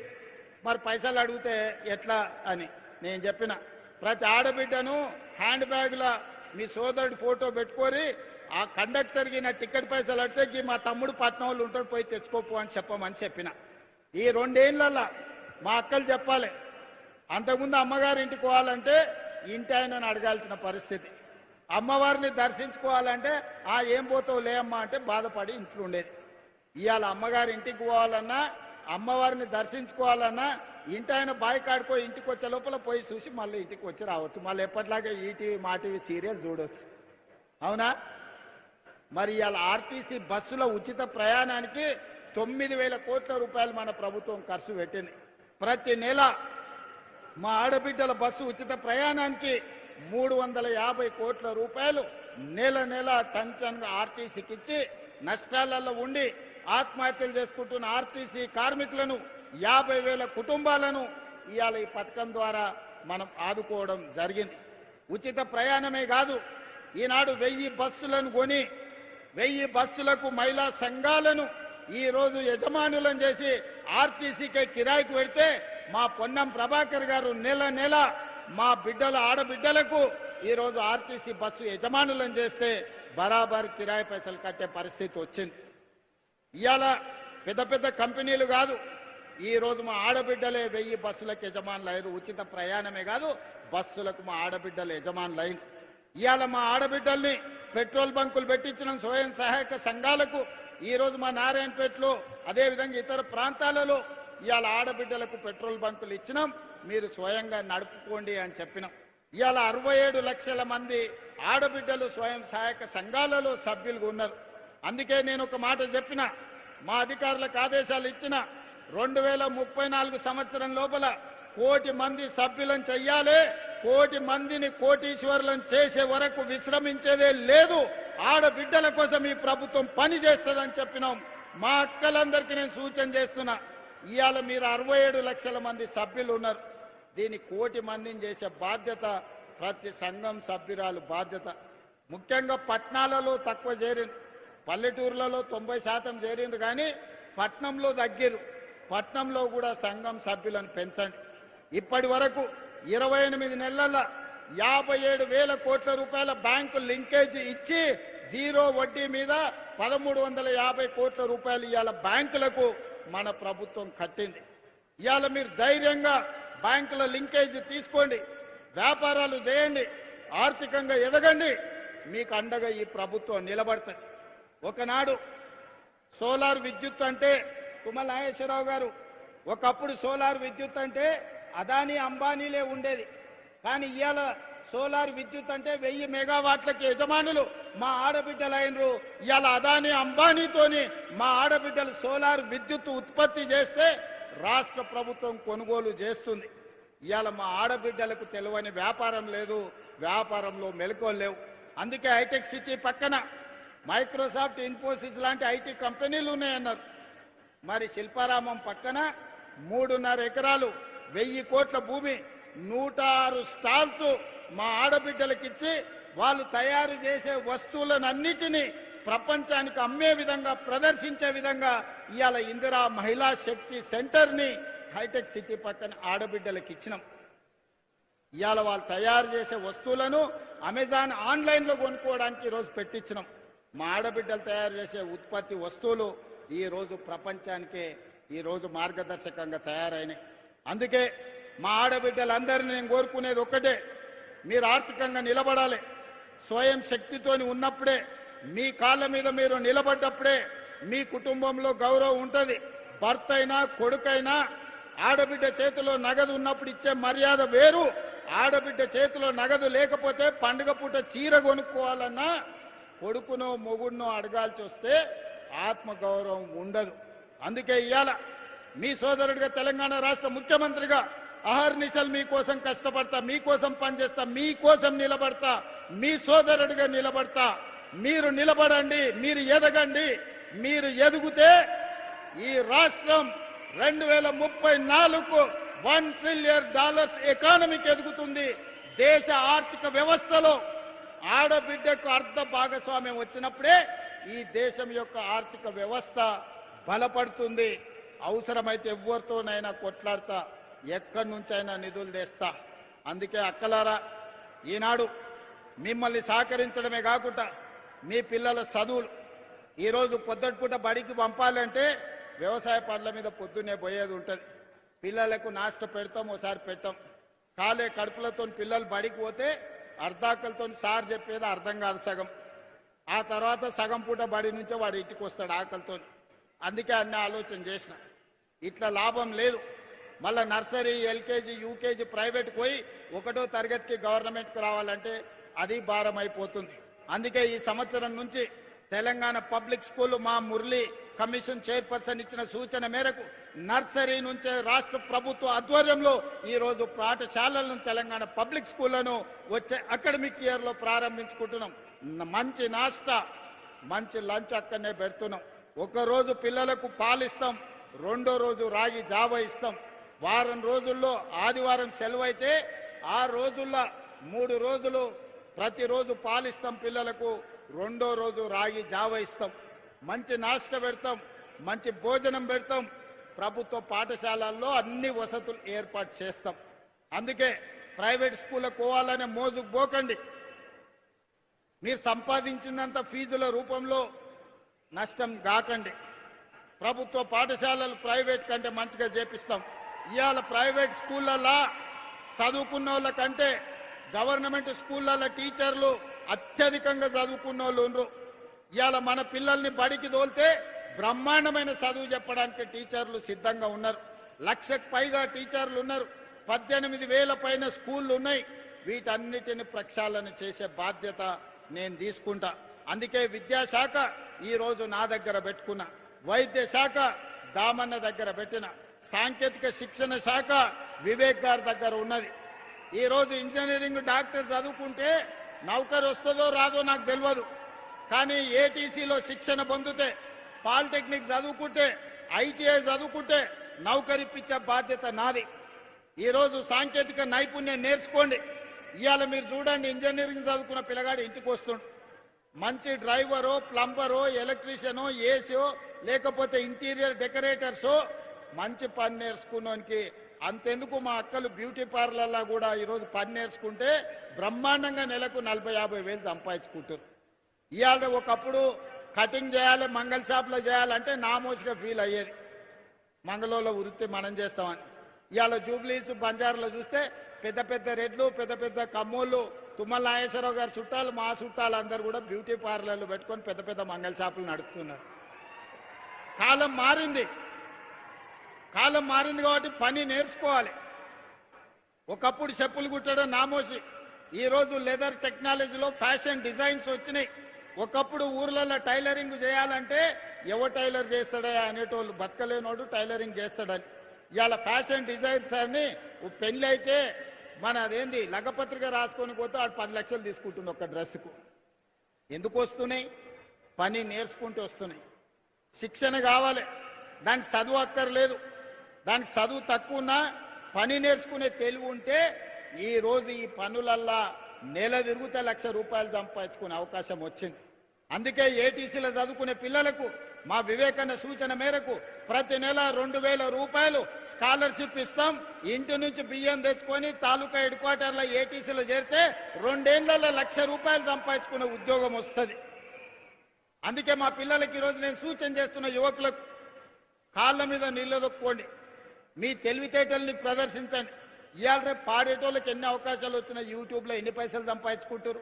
మరి పైసలు అడిగితే ఎట్లా అని నేను చెప్పిన, ప్రతి ఆడబిడ్డను హ్యాండ్ బ్యాగ్లో మీ సోదరుడి ఫోటో పెట్టుకొని ఆ కండక్టర్కి నా టికెట్ పైసలు అడితే మా తమ్ముడు పట్నం వాళ్ళు ఉంటాడు, పోయి తెచ్చుకోపో అని చెప్పమని చెప్పిన. ఈ 2 ఏళ్ళల్లో మా అక్కలు చెప్పాలి. అంతకుముందు అమ్మగారి ఇంటికి పోవాలంటే ఇంటి ఆయనను అడగాల్సిన పరిస్థితి. అమ్మవారిని దర్శించుకోవాలంటే ఏం పోతావు లే అమ్మ అంటే బాధపడి ఇంట్లో ఉండేది. ఇవాళ అమ్మగారి ఇంటికి పోవాలన్నా, అమ్మవారిని దర్శించుకోవాలన్నా ఇంటి ఆయన బాయ్ కాడుకో ఇంటికి వచ్చే లోపల పోయి చూసి మళ్ళీ ఇంటికి వచ్చి రావచ్చు. మళ్ళీ ఎప్పటిలాగే ఈటీవీ మా టీవీ సీరియల్ చూడవచ్చు. అవునా? మరి ఇవాళ ఆర్టీసీ బస్సుల ఉచిత ప్రయాణానికి 9,000 కోట్ల రూపాయలు మన ప్రభుత్వం ఖర్చు పెట్టింది. ప్రతి నెల మా ఆడబిడ్డల బస్సు ఉచిత ప్రయాణానికి 350 కోట్ల రూపాయలు నెల నెల టంచన్గా ఆర్టీసీకి ఇచ్చి నష్టాలలో ఉండి ఆత్మహత్యలు చేసుకుంటున్న ఆర్టీసీ కార్మికులను 50,000 కుటుంబాలను ఇవాళ ఈ పథకం ద్వారా మనం ఆదుకోవడం జరిగింది. ఉచిత ప్రయాణమే కాదు, ఈనాడు 1000 బస్సులను కొని 1000 బస్సులకు మహిళా సంఘాలను ఈ రోజు యజమానులను చేసి ఆర్టీసీకే కిరాయికి పెడితే మా పొన్నం ప్రభాకర్ గారు నెల నెల మా ఆడబిడ్డలకు ఈ రోజు ఆర్టీసీ బస్సు యజమానులను చేస్తే బరాబర్ కిరాయి పైసలు కట్టే పరిస్థితి వచ్చింది. ఇవాళ పెద్ద పెద్ద కంపెనీలు కాదు, ఈ రోజు మా ఆడబిడ్డలే 1000 బస్సులకు యజమానులు అయ్యారు. ఉచిత ప్రయాణమే కాదు, బస్సులకు మా ఆడబిడ్డలు యజమానులు అయ్యారు. ఇవాళ మా ఆడబిడ్డల్ని పెట్రోల్ బంకులు పెట్టించిన స్వయం సహాయక సంఘాలకు ఈ రోజు మా నారాయణపేటలో అదేవిధంగా ఇతర ప్రాంతాలలో ఇవాళ ఆడబిడ్డలకు పెట్రోల్ బంకులు ఇచ్చినాం, మీరు స్వయంగా నడుపుకోండి అని చెప్పినాం. ఇవాళ 67 లక్షల మంది ఆడబిడ్డలు స్వయం సహాయక సంఘాలలో సభ్యులుగా ఉన్నారు. అందుకే నేను ఒక మాట చెప్పిన, మా అధికారులకు ఆదేశాలు ఇచ్చిన 2034 సంవత్సరం లోపల 1 కోటి మంది సభ్యులను చెయ్యాలి. 1 కోటి మందిని కోటీశ్వరులను చేసే వరకు విశ్రమించేదే లేదు. ఆడబిడ్డల కోసం ఈ ప్రభుత్వం పని చేస్తుందని చెప్పినాం. మా అక్కలందరికీ నేను సూచన చేస్తున్నా, ఇవాళ మీరు 67 లక్షల మంది సభ్యులు ఉన్నారు. దీన్ని 1 కోటి మందిని చేసే బాధ్యత ప్రతి సంఘం సభ్యురాలు బాధ్యత. ముఖ్యంగా పట్టణాలలో తక్కువ చేరింది, పల్లెటూర్లలో 90% చేరింది, కానీ పట్నంలో తగ్గిరు. పట్నంలో కూడా సంఘం సభ్యులను పెంచండి. ఇప్పటి వరకు 28 నెలల 57,000 కోట్ల రూపాయల బ్యాంకు లింకేజ్ ఇచ్చి 0 వడ్డీ మీద 1,350 కోట్ల రూపాయలు ఇవాళ బ్యాంకులకు మన ప్రభుత్వం కట్టింది. ఇవాళ మీరు ధైర్యంగా బ్యాంకుల లింకేజ్ తీసుకోండి, వ్యాపారాలు చేయండి, ఆర్థికంగా ఎదగండి. మీకు అండగా ఈ ప్రభుత్వం నిలబడుతుంది. ఒకనాడు సోలార్ విద్యుత్ అంటే తుమ్మల నాగేశ్వరరావు గారు, ఒకప్పుడు సోలార్ విద్యుత్ అంటే అదానీ అంబానీలే ఉండేది. కానీ ఇవాళ సోలార్ విద్యుత్ అంటే 1000 మెగావాట్లకి యజమానులు మా ఆడబిడ్డలైనరు. ఇవాళ అదానీ అంబానీతోని మా ఆడబిడ్డలు సోలార్ విద్యుత్ ఉత్పత్తి చేస్తే రాష్ట్ర ప్రభుత్వం కొనుగోలు చేస్తుంది. ఇవాళ మా ఆడబిడ్డలకు తెలియని వ్యాపారం లేదు, వ్యాపారంలో మెలకువలు లేవు. అందుకే హైటెక్ సిటీ పక్కన మైక్రోసాఫ్ట్, ఇన్ఫోసిస్ లాంటి ఐటీ కంపెనీలు ఉన్నాయన్నారు. మరి శిల్పారామం పక్కన 3.5 ఎకరాలు 1000 కోట్ల భూమి 106 స్టాల్స్ మా ఆడబిడ్డలకిచ్చి వాళ్ళు తయారు చేసే వస్తువులన్నిటినీ ప్రపంచానికి అమ్మే విధంగా, ప్రదర్శించే విధంగా ఇవాళ ఇందిరా మహిళా శక్తి సెంటర్ ని హైటెక్ సిటీ పక్కన ఆడబిడ్డలకు ఇచ్చినాం. ఇవాళ వాళ్ళు తయారు చేసే వస్తువులను అమెజాన్ ఆన్లైన్ లో కొనుక్కోవడానికి ఈరోజు పెట్టించినాం. మా ఆడబిడ్డలు తయారు చేసే ఉత్పత్తి వస్తువులు ఈ రోజు ప్రపంచానికే ఈ రోజు మార్గదర్శకంగా తయారైనాయి. అందుకే మా ఆడబిడ్డలందరినీ నేను కోరుకునేది ఒక్కటే, మీరు ఆర్థికంగా నిలబడాలి. స్వయం శక్తితోని ఉన్నప్పుడే, మీ కాళ్ళ మీద మీరు నిలబడ్డప్పుడే మీ కుటుంబంలో గౌరవం ఉంటుంది. భర్త అయినా కొడుకైనా ఆడబిడ్డ చేతిలో నగదు ఉన్నప్పుడు ఇచ్చే మర్యాద వేరు. ఆడబిడ్డ చేతిలో నగదు లేకపోతే పండుగ పూట చీర కొనుక్కోవాలన్నా కొడుకునో మొగుడునో అడగాల్సి వస్తే ఆత్మగౌరవం ఉండదు. అందుకే ఇవాళ మీ సోదరుడిగా, తెలంగాణ రాష్ట్ర ముఖ్యమంత్రిగా అహర్నిశలు మీకోసం కష్టపడతా, మీకోసం పనిచేస్తా, మీకోసం నిలబడతా, మీ సోదరుడిగా నిలబడతా. మీరు నిలబడండి, మీరు ఎదగండి. మీరు ఎదుగుతే ఈ రాష్ట్రం 2034కు $1 ట్రిలియన్ ఎకానమీకి ఎదుగుతుంది. దేశ ఆర్థిక వ్యవస్థలో ఆడబిడ్డకు అర్ధ భాగస్వామ్యం వచ్చినప్పుడే ఈ దేశం యొక్క ఆర్థిక వ్యవస్థ బలపడుతుంది. అవసరమైతే ఎవరితోనైనా కొట్లాడతా, ఎక్కడి నుంచైనా నిధులు తెస్తా. అందుకే అక్కలారా, ఈనాడు మిమ్మల్ని సహకరించడమే కాకుండా మీ పిల్లల చదువులు ఈరోజు పొద్దుటిపూట బడికి పంపాలంటే వ్యవసాయ పనుల మీద పొద్దున్నే పోయేది ఉంటుంది. పిల్లలకు నాష్ట పెడతాం, ఓసారి పెట్టాం. కాలే కడుపులతో పిల్లలు బడికి పోతే అర్ధాకలతో సార్ చెప్పేది అర్థం కాదు సగం. ఆ తర్వాత సగం పూట బడి నుంచే వాడు ఇంటికి వస్తాడు ఆకలితో. అందుకే అన్ని ఆలోచన చేసిన. ఇట్లా లాభం లేదు. మళ్ళా నర్సరీ, ఎల్కేజీ, యూకేజీ ప్రైవేట్కి పోయి 1వ తరగతికి గవర్నమెంట్కి రావాలంటే అది భారం అయిపోతుంది. అందుకే ఈ సంవత్సరం నుంచి తెలంగాణ పబ్లిక్ స్కూల్ మా మురళి కమిషన్ చైర్పర్సన్ ఇచ్చిన సూచన మేరకు నర్సరీ నుంచే రాష్ట్ర ప్రభుత్వ ఆధ్వర్యంలో ఈ రోజు పాఠశాలలను, తెలంగాణ పబ్లిక్ స్కూళ్లను వచ్చే అకాడమిక్ ఇయర్ లో ప్రారంభించుకుంటున్నాం. మంచి నాస్టా, మంచి లంచ్ అక్కడనే పెడుతున్నాం. ఒక రోజు పిల్లలకు పాలిస్తాం, 2వ రోజు రాగి జావ ఇస్తాం. వారం రోజుల్లో ఆదివారం సెలవు అయితే ఆ రోజుల్లో 3 రోజులు ప్రతిరోజు పాలిస్తాం పిల్లలకు. 2వ రోజు రాగి జావ ఇస్తాం. మంచి నాష్ట పెడతాం, మంచి భోజనం పెడతాం. ప్రభుత్వ పాఠశాలల్లో అన్ని వసతులు ఏర్పాటు చేస్తాం. అందుకే ప్రైవేట్ స్కూళ్ళకు పోవాలనే మోజుకు పోకండి. మీరు సంపాదించినంత ఫీజుల రూపంలో నష్టం కాకండి. ప్రభుత్వ పాఠశాలలు ప్రైవేట్ కంటే మంచిగా చేపిస్తాం. ఇవాళ ప్రైవేట్ స్కూళ్ళల్లో చదువుకున్న వాళ్ళ కంటే గవర్నమెంట్ స్కూళ్ళల్లో టీచర్లు అత్యధికంగా చదువుకున్న వాళ్ళు ఉన్నారు. ఇవాళ మన పిల్లల్ని బడికి తోలితే బ్రహ్మాండమైన చదువు చెప్పడానికి టీచర్లు సిద్ధంగా ఉన్నారు. 1,00,000కు పైగా టీచర్లు ఉన్నారు. 18,000 పైన స్కూళ్ళు ఉన్నాయి. వీటన్నిటిని ప్రక్షాళన చేసే బాధ్యత నేను తీసుకుంటా. అందుకే విద్యాశాఖ ఈ రోజు నా దగ్గర పెట్టుకున్నా, వైద్య శాఖ దామన్న దగ్గర పెట్టిన, సాంకేతిక శిక్షణ శాఖ వివేక్ గారి దగ్గర ఉన్నది. ఈ రోజు ఇంజనీరింగ్ డాక్టర్ చదువుకుంటే నౌకరు వస్తుందో రాదో నాకు తెలియదు. కానీ ఏటీసీలో శిక్షణ పొందితే, పాలిటెక్నిక్ చదువుకుంటే, ఐటీఐ చదువుకుంటే నౌకరిప్పించే బాధ్యత నాది. ఈ రోజు సాంకేతిక నైపుణ్యం నేర్చుకోండి. ఇవాళ మీరు చూడండి, ఇంజనీరింగ్ చదువుకున్న పిల్లగాడు ఇంటికి వస్తుండు. మంచి డ్రైవరో, ప్లంబరో, ఎలక్ట్రీషియనో, ఏసీఓ, లేకపోతే ఇంటీరియర్ డెకరేటర్సో మంచి పని నేర్చుకున్నానికి అంతెందుకు మా అక్కలు బ్యూటీ పార్లర్లో కూడా ఈరోజు పని నేర్చుకుంటే బ్రహ్మాండంగా నెలకు 40-50 వేలు సంపాదించుకుంటారు. ఇవాళ ఒకప్పుడు కటింగ్ చేయాలి, మంగళ షాప్లో చేయాలంటే నామోసిగా ఫీల్ అయ్యేది. మంగళంలో వృత్తి మనం చేస్తామని. ఇవాళ జూబ్లీస్, బంజారాలో చూస్తే పెద్ద పెద్ద రెడ్లు, పెద్ద పెద్ద కమ్మోళ్ళు, తుమ్మల నాగేశ్వరరావు గారి చుట్టాలు, మా చుట్టాలు అందరూ కూడా బ్యూటీ పార్లర్లు పెట్టుకొని పెద్ద పెద్ద మంగళ షాపులు నడుపుతున్నారు. కాలం మారింది. కాలం మారింది కాబట్టి పని నేర్చుకోవాలి. ఒకప్పుడు చెప్పులు కుట్టడం నామోసి, ఈ రోజు లెదర్ టెక్నాలజీలో ఫ్యాషన్ డిజైన్స్ వచ్చినాయి. ఒకప్పుడు ఊర్లలో టైలరింగ్ చేయాలంటే ఎవరు టైలర్ చేస్తాడా అనేటోళ్ళు, బతకలేనోడు టైలరింగ్ చేస్తాడని. ఇవాళ ఫ్యాషన్ డిజైన్స్ అని పెళ్లి అయితే మన అదేంది లగ్గపత్రిక రాసుకొని పోతే వాడు 10 లక్షలు తీసుకుంటుంది ఒక డ్రెస్సుకు. ఎందుకు వస్తున్నాయి? పని నేర్చుకుంటూ వస్తున్నాయి. శిక్షణ కావాలి, దానికి చదువు అక్కర్లేదు. దానికి చదువు తక్కువ ఉన్నా పని నేర్చుకునే తెలివి ఉంటే ఈ రోజు ఈ పనులల్లా నెల తిరుగుతే ₹1,00,000 సంపాదించుకునే అవకాశం వచ్చింది. అందుకే ఏటీసీలో చదువుకునే పిల్లలకు మా వివేకన్న సూచన మేరకు ప్రతి నెల ₹2,000 స్కాలర్షిప్ ఇస్తాం. ఇంటి నుంచి బియ్యం తెచ్చుకొని తాలూకా హెడ్ క్వార్టర్లో ఏటీసీలో చేరితే 2 ఏళ్లలో ₹1,00,000 సంపాదించుకునే ఉద్యోగం వస్తుంది. అందుకే మా పిల్లలకి ఈరోజు నేను సూచన చేస్తున్న యువకులకు కాళ్ళ మీద నిలదొక్కోండి, మీ తెలివితేటల్ని ప్రదర్శించండి. ఇవాళ రేపు పాడేటోళ్ళకి ఎన్ని అవకాశాలు వచ్చినా యూట్యూబ్లో ఎన్ని పైసలు సంపాదించుకుంటారు.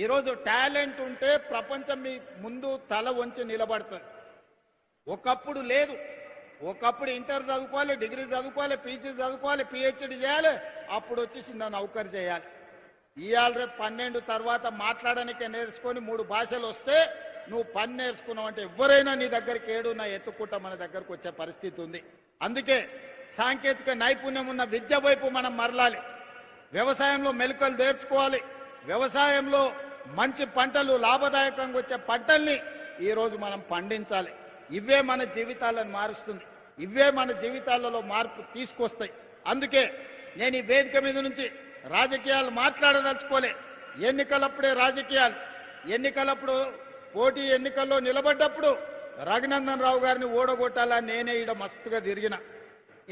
ఈరోజు టాలెంట్ ఉంటే ప్రపంచం మీ ముందు తల వంచి నిలబడుతుంది. ఒకప్పుడు లేదు. ఒకప్పుడు ఇంటర్ చదువుకోవాలి, డిగ్రీ చదువుకోవాలి, పీజీ చదువుకోవాలి, పిహెచ్డి చేయాలి, అప్పుడు వచ్చేసి నన్ను నౌకరు చేయాలి. ఇవాళ రేపు 12 తర్వాత మాట్లాడడానికే నేర్చుకొని 3 భాషలు వస్తే నువ్వు పని నేర్చుకున్నావు అంటే ఎవరైనా నీ దగ్గరికి ఏడున్నా ఎత్తుకుంటా మన దగ్గరకు వచ్చే పరిస్థితి ఉంది. అందుకే సాంకేతిక నైపుణ్యం ఉన్న విద్య వైపు మనం మరలాలి. వ్యవసాయంలో మెలకువలు నేర్చుకోవాలి. వ్యవసాయంలో మంచి పంటలు, లాభదాయకంగా వచ్చే పంటల్ని ఈరోజు మనం పండించాలి. ఇవే మన జీవితాలను మారుస్తుంది. ఇవే మన జీవితాలలో మార్పు తీసుకొస్తాయి. అందుకే నేను ఈ వేదిక మీద నుంచి రాజకీయాలు మాట్లాడదలుచుకోలే. ఎన్నికలప్పుడే రాజకీయాలు. ఎన్నికలప్పుడు పోటీ ఎన్నికల్లో నిలబడ్డప్పుడు రఘునందన్ రావు గారిని ఓడగొట్టాలా నేనే ఈడ మస్తుగా తిరిగిన.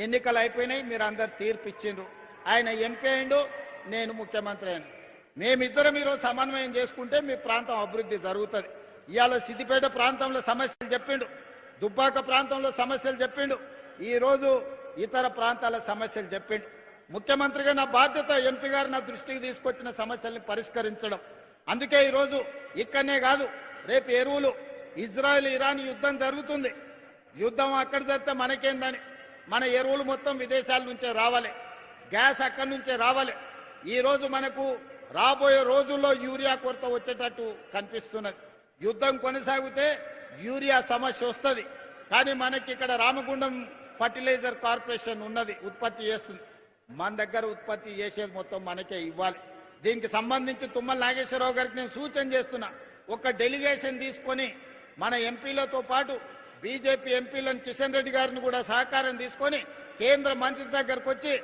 ఎన్నికలు అయిపోయినాయి, మీరు అందరు తీర్పు ఇచ్చిండ్రు. ఆయన ఎంపీ అయిండు, నేను ముఖ్యమంత్రి అయినా. మేమిద్దరం ఈరోజు సమన్వయం చేసుకుంటే మీ ప్రాంతం అభివృద్ధి జరుగుతుంది. ఇవాళ సిద్దిపేట ప్రాంతంలో సమస్యలు చెప్పిండు, దుబ్బాక ప్రాంతంలో సమస్యలు చెప్పిండు, ఈరోజు ఇతర ప్రాంతాల సమస్యలు చెప్పిండు. ముఖ్యమంత్రిగా నా బాధ్యత ఎంపీ గారు నా దృష్టికి తీసుకొచ్చిన సమస్యల్ని పరిష్కరించడం. అందుకే ఈరోజు ఇక్కడనే కాదు, రేపు ఎరువులు ఇజ్రాయెల్ ఇరాన్ యుద్ధం జరుగుతుంది. యుద్ధం అక్కడ జరిగితే మనకేందని మన ఎరువులు మొత్తం విదేశాల నుంచే రావాలి, గ్యాస్ అక్కడి నుంచే రావాలి. ఈరోజు మనకు రాబోయే రోజుల్లో యూరియా కొరత వచ్చేటట్టు కనిపిస్తున్నది. యుద్ధం కొనసాగితే యూరియా సమస్య వస్తుంది. కానీ మనకి ఇక్కడ రామగుండం ఫర్టిలైజర్ కార్పొరేషన్ ఉన్నది, ఉత్పత్తి చేస్తుంది. మన దగ్గర ఉత్పత్తి చేసేది మొత్తం మనకే ఇవ్వాలి. దీనికి సంబంధించి తుమ్మల నాగేశ్వరరావు గారికి నేను సూచన చేస్తున్నా, ఒక డెలిగేషన్ తీసుకొని మన ఎంపీలతో పాటు బీజేపీ ఎంపీలను కిషన్ రెడ్డి గారిని కూడా సహకారం తీసుకొని కేంద్ర మంత్రి దగ్గరకు వచ్చి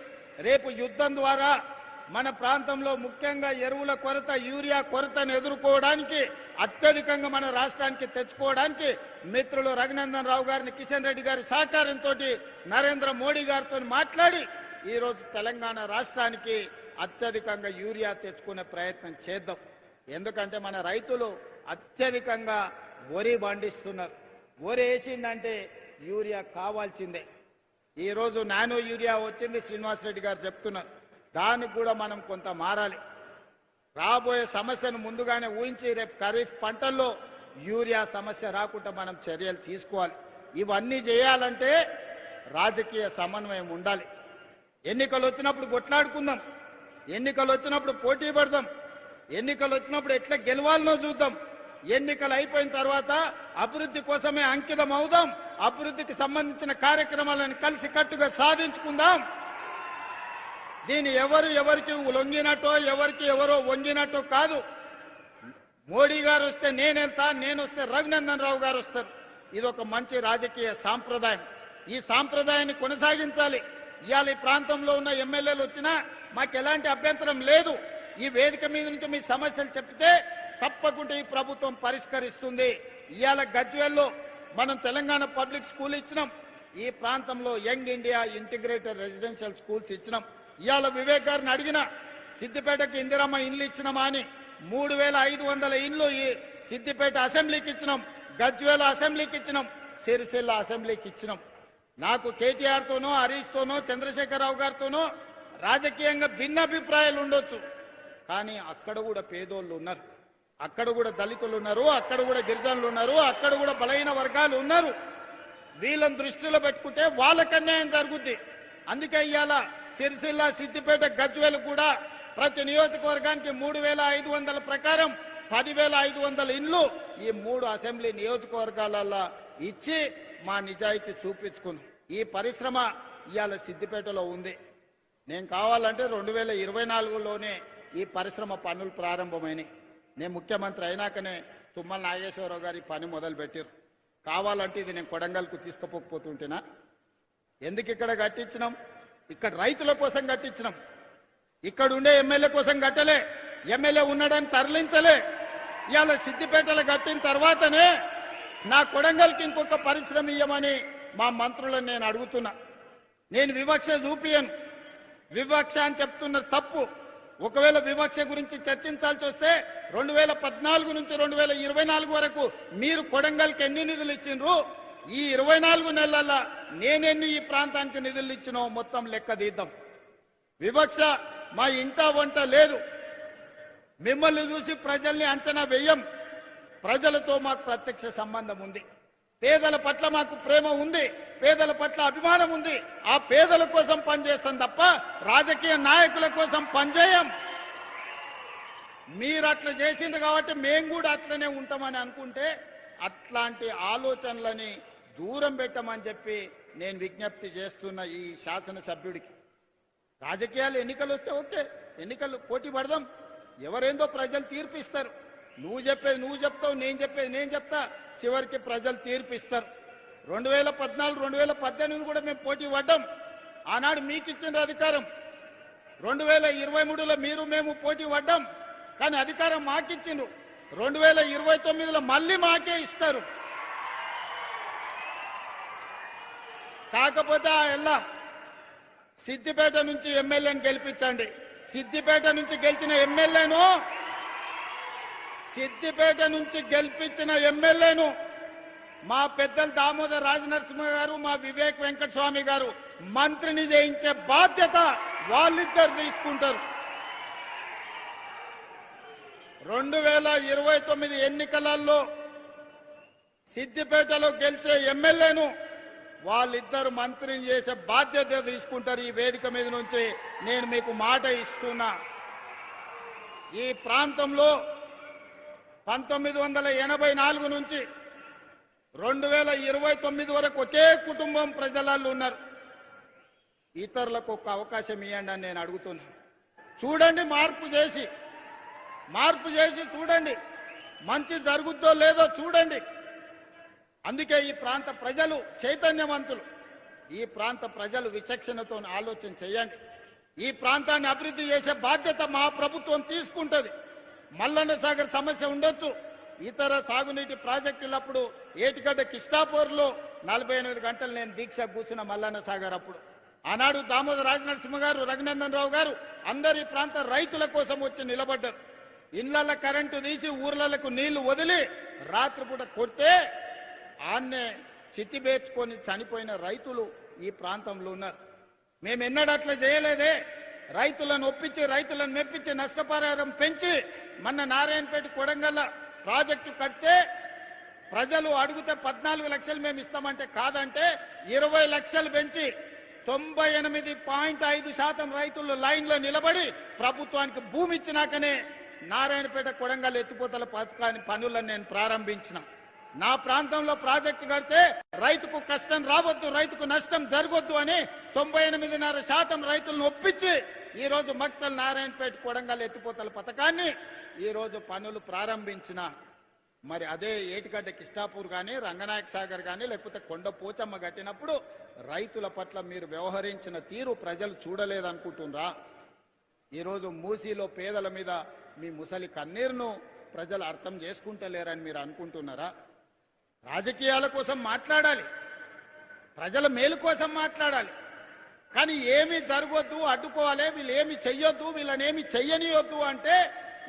రేపు యుద్ధం ద్వారా మన ప్రాంతంలో ముఖ్యంగా ఎరువుల కొరత, యూరియా కొరతను ఎదుర్కోవడానికి అత్యధికంగా మన రాష్ట్రానికి తెచ్చుకోవడానికి మిత్రులు రఘునందన్ రావు గారిని, కిషన్ రెడ్డి గారి సహకారంతో నరేంద్ర మోడీ గారితో మాట్లాడి ఈరోజు తెలంగాణ రాష్ట్రానికి అత్యధికంగా యూరియా తెచ్చుకునే ప్రయత్నం చేద్దాం. ఎందుకంటే మన రైతులు అత్యధికంగా వరి పండిస్తున్నారు. వరి వేసిందంటే యూరియా కావాల్సిందే. ఈరోజు నానో యూరియా వచ్చింది, శ్రీనివాసరెడ్డి గారు చెప్తున్నారు. దానికి కూడా మనం కొంత మారాలి. రాబోయే సమస్యను ముందుగానే ఊహించి రేపు ఖరీఫ్ పంటల్లో యూరియా సమస్య రాకుండా మనం చర్యలు తీసుకోవాలి. ఇవన్నీ చేయాలంటే రాజకీయ సమన్వయం ఉండాలి. ఎన్నికలు వచ్చినప్పుడు కొట్లాడుకుందాం, ఎన్నికలు వచ్చినప్పుడు పోటీ పడదాం, ఎన్నికలు వచ్చినప్పుడు ఎట్లా గెలవాలనో చూద్దాం. ఎన్నికలు అయిపోయిన తర్వాత అభివృద్ధి కోసమే అంకితం అవుదాం. అభివృద్ధికి సంబంధించిన కార్యక్రమాలను కలిసి కట్టుగా సాధించుకుందాం. దీని ఎవరికి లొంగినట్టో ఎవరికి ఎవరో వంగినట్టో కాదు. మోడీ గారు వస్తే నేనెళ్తా, నేను వస్తే రఘునందన్ రావు గారు వస్తారు. ఇది ఒక మంచి రాజకీయ సాంప్రదాయం. ఈ సాంప్రదాయాన్ని కొనసాగించాలి. ఇవాళ ఈ ప్రాంతంలో ఉన్న ఎమ్మెల్యేలు వచ్చినా మాకు ఎలాంటి అభ్యంతరం లేదు. ఈ వేదిక మీద నుంచి మీ సమస్యలు చెప్తే తప్పకుండా ఈ ప్రభుత్వం పరిష్కరిస్తుంది. ఇవాళ గజ్వేల్లో మనం తెలంగాణ పబ్లిక్ స్కూల్ ఇచ్చినాం. ఈ ప్రాంతంలో young India integrated residential schools ఇచ్చినాం. ఇవాళ వివేక్ గారిని అడిగిన సిద్దిపేటకి ఇందిరమ్మ ఇండ్లు ఇచ్చినామా అని 3500 ఇండ్లు ఈ సిద్దిపేట అసెంబ్లీకి ఇచ్చినాం, గజ్వేల అసెంబ్లీకి ఇచ్చినాం, సిరిసిల్ల అసెంబ్లీకి ఇచ్చినాం. నాకు కేటీఆర్ తోనో, హరీష్ తోనో, చంద్రశేఖరరావు గారితోనో రాజకీయంగా భిన్నాభిప్రాయాలు ఉండొచ్చు. కానీ అక్కడ కూడా పేదోళ్ళు ఉన్నారు, అక్కడ కూడా దళితులు ఉన్నారు, అక్కడ కూడా గిరిజనులు ఉన్నారు, అక్కడ కూడా బలహీన వర్గాలు ఉన్నారు. వీళ్ళని దృష్టిలో పెట్టుకుంటే వాళ్ళకి అన్యాయం జరుగుద్ది. అందుకే ఇవాళ సిరిసిల్ల, సిద్దిపేట, గజ్వేల్ కూడా ప్రతి నియోజకవర్గానికి 3500 ప్రకారం 10,500 ఇండ్లు ఈ 3 అసెంబ్లీ నియోజకవర్గాలలో ఇచ్చి మా నిజాయితీ చూపించుకున్నాం. ఈ పరిశ్రమ ఇవాళ సిద్దిపేటలో ఉంది. నేను కావాలంటే 2024లోనే ఈ పరిశ్రమ పనులు ప్రారంభమైనాయి. నేను ముఖ్యమంత్రి అయినాకనే తుమ్మల నాగేశ్వరరావు గారి పని మొదలు పెట్టారు. కావాలంటే ఇది నేను కొడంగల్కు తీసుకుపోతుంటేనా? ఎందుకు ఇక్కడ కట్టించినాం? ఇక్కడ రైతుల కోసం కట్టించినాం. ఇక్కడ ఉండే ఎమ్మెల్యే కోసం కట్టలే, ఎమ్మెల్యే ఉన్నాడని తరలించలే. ఇవాళ సిద్దిపేటలో కట్టిన తర్వాతనే నా కొడంగల్కి ఇంకొక పరిశ్రమ ఇయ్యమని మా మంత్రులను నేను అడుగుతున్నా. నేను వివక్ష చూపియను, వివక్ష అని చెప్తున్నారు తప్పు. ఒకవేళ వివక్ష గురించి చర్చించాల్సి వస్తే 2014 నుంచి 2024 వరకు మీరు కొడంగల్కి ఎన్ని నిధులు ఇచ్చిండ్రు, ఈ 24 నెలల నేనెన్ని ఈ ప్రాంతానికి నిధులు ఇచ్చినో మొత్తం లెక్క తీద్దాం. వివక్ష మా ఇంట వంట లేదు. మిమ్మల్ని చూసి ప్రజల్ని అంచనా వేయం. ప్రజలతో మాకు ప్రత్యక్ష సంబంధం ఉంది. పేదల పట్ల మాకు ప్రేమ ఉంది, పేదల పట్ల అభిమానం ఉంది. ఆ పేదల కోసం పనిచేస్తాం తప్ప రాజకీయ నాయకుల కోసం పనిచేయం. మీరు అట్లా చేసింది కాబట్టి మేము కూడా అట్లనే ఉంటామని అనుకుంటే అట్లాంటి ఆలోచనలని దూరం పెట్టమని చెప్పి నేను విజ్ఞప్తి చేస్తున్న ఈ శాసనసభ్యుడికి. రాజకీయాలు ఎన్నికలు వస్తే ఓకే, ఎన్నికలు పోటీ పడదాం. ఎవరేందో ప్రజలు తీర్పిస్తారు. నువ్వు చెప్పేది నువ్వు చెప్తావు, నేను చెప్పేది నేను చెప్తా. చివరికి ప్రజలు తీర్పిస్తారు. 2014, 2018 కూడా మేము పోటీ పడ్డాం. ఆనాడు మీకు ఇచ్చిన అధికారం. 2023లో మీరు మేము పోటీ పడ్డాం, కానీ అధికారం మాకిచ్చిండ్రు. 2029లో మళ్ళీ మాకే ఇస్తారు. కాకపోతే ఆ సిద్దిపేట నుంచి ఎమ్మెల్యేని గెలిపించండి. సిద్దిపేట నుంచి గెలిచిన ఎమ్మెల్యేను మా పెద్దలు దామోదర్ రాజనరసింహ గారు, మా వివేక్ వెంకటస్వామి గారు మంత్రిని చేయించే బాధ్యత వాళ్ళిద్దరు తీసుకుంటారు. 2029 ఎన్నికలలో సిద్దిపేటలో గెలిచే ఎమ్మెల్యేను వాళ్ళిద్దరు మంత్రిని చేసే బాధ్యత తీసుకుంటారు. ఈ వేదిక మీద నుంచి నేను మీకు మాట ఇస్తున్నా. ఈ ప్రాంతంలో 1984 నుంచి 2029 వరకు ఒకే కుటుంబం ప్రజలలో ఉన్నారు. ఇతరులకు ఒక అవకాశం ఇవ్వండి అని నేను అడుగుతున్నా. చూడండి, మార్పు చేసి చూడండి, మంచి జరుగుద్దో లేదో చూడండి. అందుకే ఈ ప్రాంత ప్రజలు చైతన్యవంతులు. ఈ ప్రాంత ప్రజలు విచక్షణతో ఆలోచన చేయండి. ఈ ప్రాంతాన్ని అభివృద్ధి చేసే బాధ్యత మా ప్రభుత్వం తీసుకుంటుంది. మల్లన్న సాగర్ సమస్య ఉండొచ్చు, ఇతర సాగునీటి ప్రాజెక్టులప్పుడు ఏటిగడ్డ కిష్టాపూర్లో 48 గంటలు నేను దీక్ష కూర్చున్న మల్లన్న సాగర్ అప్పుడు. ఆనాడు దామోదర్ రాజనరసింహ గారు, రఘునందన్ రావు గారు అందరి ప్రాంత రైతుల కోసం వచ్చి నిలబడ్డారు. ఇళ్ల కరెంటు తీసి ఊర్లకు నీళ్లు వదిలి రాత్రిపూట కొడితే ఆన్నే చితిబేర్చుకొని చనిపోయిన రైతులు ఈ ప్రాంతంలో ఉన్నారు. మేము ఎన్నడట్లా చేయలేదే. రైతులను ఒప్పించి, రైతులను మెప్పించి, నష్టపరిహారం పెంచి మొన్న నారాయణపేట కొడంగల్ ప్రాజెక్టు కడితే ప్రజలు అడిగితే 14 లక్షలు మేము ఇస్తామంటే కాదంటే 20 లక్షలు పెంచి 98.5% రైతులు లైన్లో నిలబడి ప్రభుత్వానికి భూమి ఇచ్చినాకనే నారాయణపేట కొడంగల్ ఎత్తిపోతల పథకాన్ని పనులను నేను ప్రారంభించిన. నా ప్రాంతంలో ప్రాజెక్టు కడితే రైతుకు కష్టం రావద్దు, రైతుకు నష్టం జరగొద్దు అని 98.5% రైతులను ఒప్పించి ఈ రోజు మక్తల్ నారాయణపేట కొడంగల్ ఎత్తిపోతల పథకాన్ని ఈ రోజు పనులు ప్రారంభించిన. మరి అదే ఏటిగడ్డ కిష్టాపూర్ కానీ, రంగనాయక సాగర్ కానీ, లేకపోతే కొండ పోచమ్మ కట్టినప్పుడు రైతుల పట్ల మీరు వ్యవహరించిన తీరు ప్రజలు చూడలేదనుకుంటున్నారా? ఈరోజు మూసీలో పేదల మీద మీ ముసలి కన్నీరును ప్రజలు అర్థం చేసుకుంటలేరని మీరు అనుకుంటున్నారా? రాజకీయాల కోసం మాట్లాడాలి, ప్రజల మేలు కోసం మాట్లాడాలి, కానీ ఏమీ జరగొద్దు, అడ్డుకోవాలి, వీళ్ళు ఏమి చెయ్యొద్దు, వీళ్ళనేమి చెయ్యనియొద్దు అంటే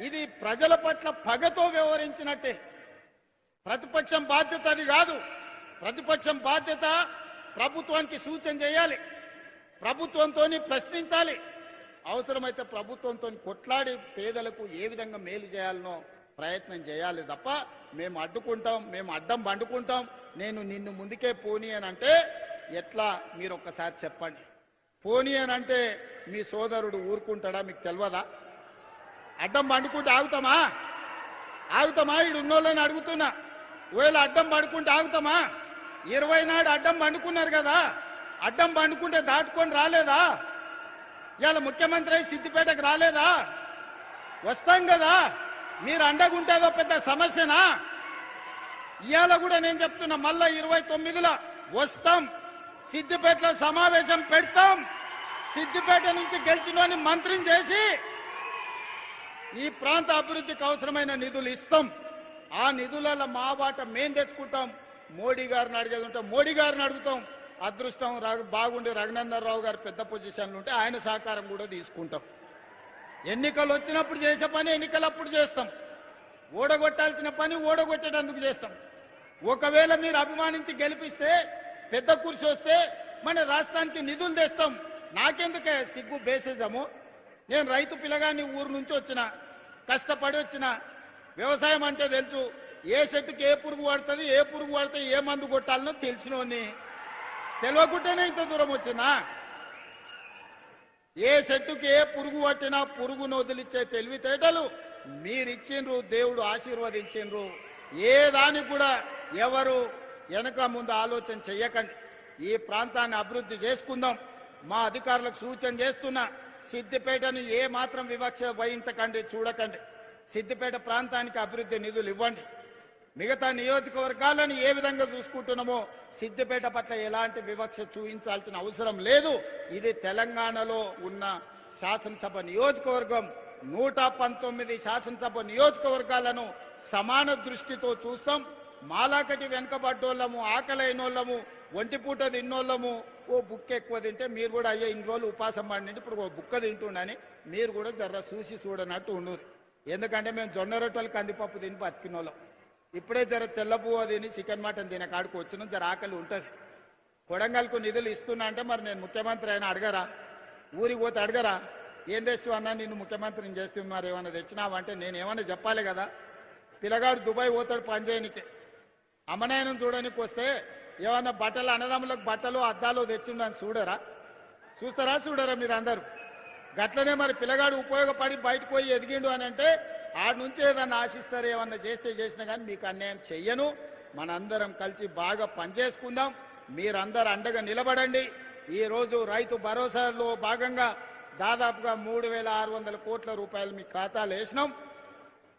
ఇది ప్రజల పట్ల పగతో వ్యవహరించినట్టే. ప్రతిపక్షం బాధ్యత అది కాదు. ప్రతిపక్షం బాధ్యత ప్రభుత్వానికి సూచన చేయాలి, ప్రభుత్వంతో ప్రశ్నించాలి, అవసరమైతే ప్రభుత్వంతో కొట్లాడి పేదలకు ఏ విధంగా మేలు చేయాలనో ప్రయత్నం చేయాలి తప్ప మేము అడ్డుకుంటాం, మేము అడ్డం బండుకుంటాం, నేను నిన్ను ముందుకే పోనీ అని అంటే ఎట్లా? మీరు ఒక్కసారి చెప్పండి. పోనీ అని అంటే మీ సోదరుడు ఊరుకుంటాడా? మీకు తెలియదా? అడ్డం బండుకుంటే ఆగుతామా? ఈడు ఉన్నోళ్ళని అడుగుతున్నా. ఒకవేళ అడ్డం పడుకుంటే ఆగుతామా? 20 నాడు అడ్డం పండుకున్నారు కదా, అడ్డం పండుకుంటే దాటుకొని రాలేదా? ఇవాళ ముఖ్యమంత్రి సిద్దిపేటకు రాలేదా? వస్తాం కదా. మీరు అండగుంటేదో పెద్ద సమస్యనా? ఇవాళ కూడా నేను చెప్తున్నా, మళ్ళా 29లో వస్తాం, సిద్దిపేటలో సమావేశం పెడతాం. సిద్దిపేట నుంచి గెలిచినోని మంత్రిని చేసి ఈ ప్రాంత అభివృద్ధికి అవసరమైన నిధులు ఇస్తాం. ఆ నిధులలో మా వాట మేం తెచ్చుకుంటాం. మోడీ గారిని అడిగేది ఉంటాం, మోడీ గారిని అడుగుతాం. అదృష్టం బాగుండి రఘునందన్ రావు గారు పెద్ద పొజిషన్లు ఉంటే ఆయన సహకారం కూడా తీసుకుంటాం. ఎన్నికలు వచ్చినప్పుడు చేసే పని ఎన్నికలప్పుడు చేస్తాం. ఓడగొట్టాల్సిన పని ఓడగొట్టేటందుకు చేస్తాం. ఒకవేళ మీరు అభిమానించి గెలిపిస్తే, పెద్ద కుర్చీ వస్తే మన రాష్ట్రానికి నిధులు తెస్తాం. నాకెందుకే సిగ్గు బేసిజము? నేను రైతు పిల్లగాని ఊరు నుంచి వచ్చిన, కష్టపడి వచ్చిన, వ్యవసాయం అంటే తెలుసు. ఏ చెట్టుకి ఏ పురుగు పడుతుంది, ఏ పురుగు పడితే ఏ మందు కొట్టాలనో తెలిసినోని. తెలియకుండానే ఇంత దూరం వచ్చినా. ఏ చెట్టుకి ఏ పురుగు పట్టినా పురుగును వదిలిచ్చే తెలివితేటలు మీరిచ్చిండ్రు, దేవుడు ఆశీర్వదించిండ్రు. ఏ దానికి కూడా ఎవరు వెనక ముందు ఆలోచన చెయ్యకండి. ఈ ప్రాంతాన్ని అభివృద్ధి చేసుకుందాం. మా అధికారులకు సూచన చేస్తున్నా, సిద్దిపేటను ఏ మాత్రం వివక్ష వహించకండి, చూడకండి. సిద్దిపేట ప్రాంతానికి అభివృద్ధి నిధులు ఇవ్వండి. మిగతా నియోజకవర్గాలను ఏ విధంగా చూసుకుంటున్నామో సిద్దిపేట పట్ల ఎలాంటి వివక్ష చూపించాల్సిన అవసరం లేదు. ఇది తెలంగాణలో ఉన్న శాసనసభ నియోజకవర్గం. 119 శాసనసభ నియోజకవర్గాలను సమాన దృష్టితో చూస్తాం. మాలాకటి వెనుకబడ్డోళ్ళము, ఆకలైనోళ్ళము, ఒంటిపూట తిన్నోళ్ళము, ఓ బుక్క ఎక్కువ తింటే మీరు కూడా అయ్యే ఇన్ని రోజులు ఉపాసం పడినంటే ఇప్పుడు ఓ బుక్క తింటుండని మీరు కూడా జర చూసి చూడనట్టు ఉండరు. ఎందుకంటే మేము జొన్న రొట్టెలు కందిపప్పు తిని బతికినోళ్ళం. ఇప్పుడే జర తెల్లపువ్వు తిని చికెన్ మటన్ తినే కాడికి వచ్చిన జర ఆకలి ఉంటుంది. కొడంగల్కు నిధులు ఇస్తున్నా అంటే మరి నేను ముఖ్యమంత్రి అయినా అడగరా? ఊరికి పోతే అడగరా? ఏం తెస్తావు అన్నా, నిన్ను ముఖ్యమంత్రిని చేస్తే మరి ఏమన్నా తెచ్చినావంటే నేను ఏమన్నా చెప్పాలి కదా. పిల్లగాడు దుబాయ్ పోతాడు పని చేయనికి, అమ్మనాయనం చూడడానికి వస్తే ఏమన్నా బట్టలు, అన్నదమ్ములకు బట్టలు అద్దాలు తెచ్చిండని చూడరా? చూడరా మీరు అందరూ? గట్లనే మరి పిల్లగాడు ఉపయోగపడి బయటకు పోయి ఎదిగిండు అని అంటే ఆడ నుంచి ఏదన్నా ఆశిస్తారు. ఏమన్నా చేసినా కానీ మీకు అన్యాయం చెయ్యను. మనందరం కలిసి బాగా పనిచేసుకుందాం. మీరందరూ అండగా నిలబడండి. ఈ రోజు రైతు భరోసాలో భాగంగా దాదాపుగా 3,600 కోట్ల రూపాయలు మీ ఖాతాలో వేసినాం.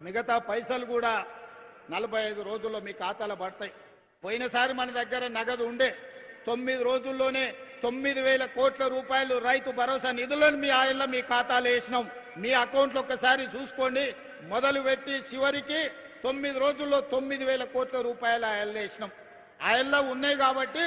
మిగతా పైసలు కూడా 45 రోజుల్లో మీ ఖాతాలో పడతాయి. పోయినసారి మన దగ్గర నగదు ఉండే 9 రోజుల్లోనే 9,000 కోట్ల రూపాయలు రైతు భరోసా నిధులను మీ ఆయల్లో మీ ఖాతాలో వేసినాం. మీ అకౌంట్లో ఒక్కసారి చూసుకోండి. మొదలు పెట్టి చివరికి 9 రోజుల్లో 9,000 కోట్ల రూపాయలు ఆయల్లో వేసినాం. ఆయల్లో ఉన్నాయి కాబట్టి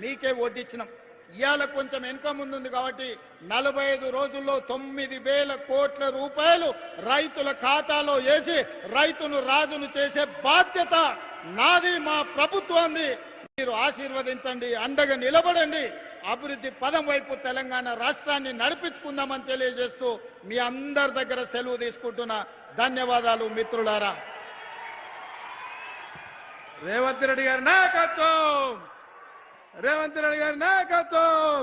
మీకే వడ్డిచ్చినాం. ఇవాళ కొంచెం వెనుక ముందుంది కాబట్టి 45 రోజుల్లో 9,000 కోట్ల రూపాయలు రైతుల ఖాతాలో వేసి రైతును రాజును చేసే బాధ్యత నాది, మా ప్రభుత్వాన్ని. మీరు ఆశీర్వదించండి, అండగా నిలబడండి. అభివృద్ధి పదం వైపు తెలంగాణ రాష్ట్రాన్ని నడిపించుకుందామని తెలియజేస్తూ మీ అందరి దగ్గర సెలవు తీసుకుంటున్నా. ధన్యవాదాలు మిత్రులారా. రేవంత్ రెడ్డి గారి నాయకత్వం, రేవంత్ రెడ్డి గారి నాయకత్వం.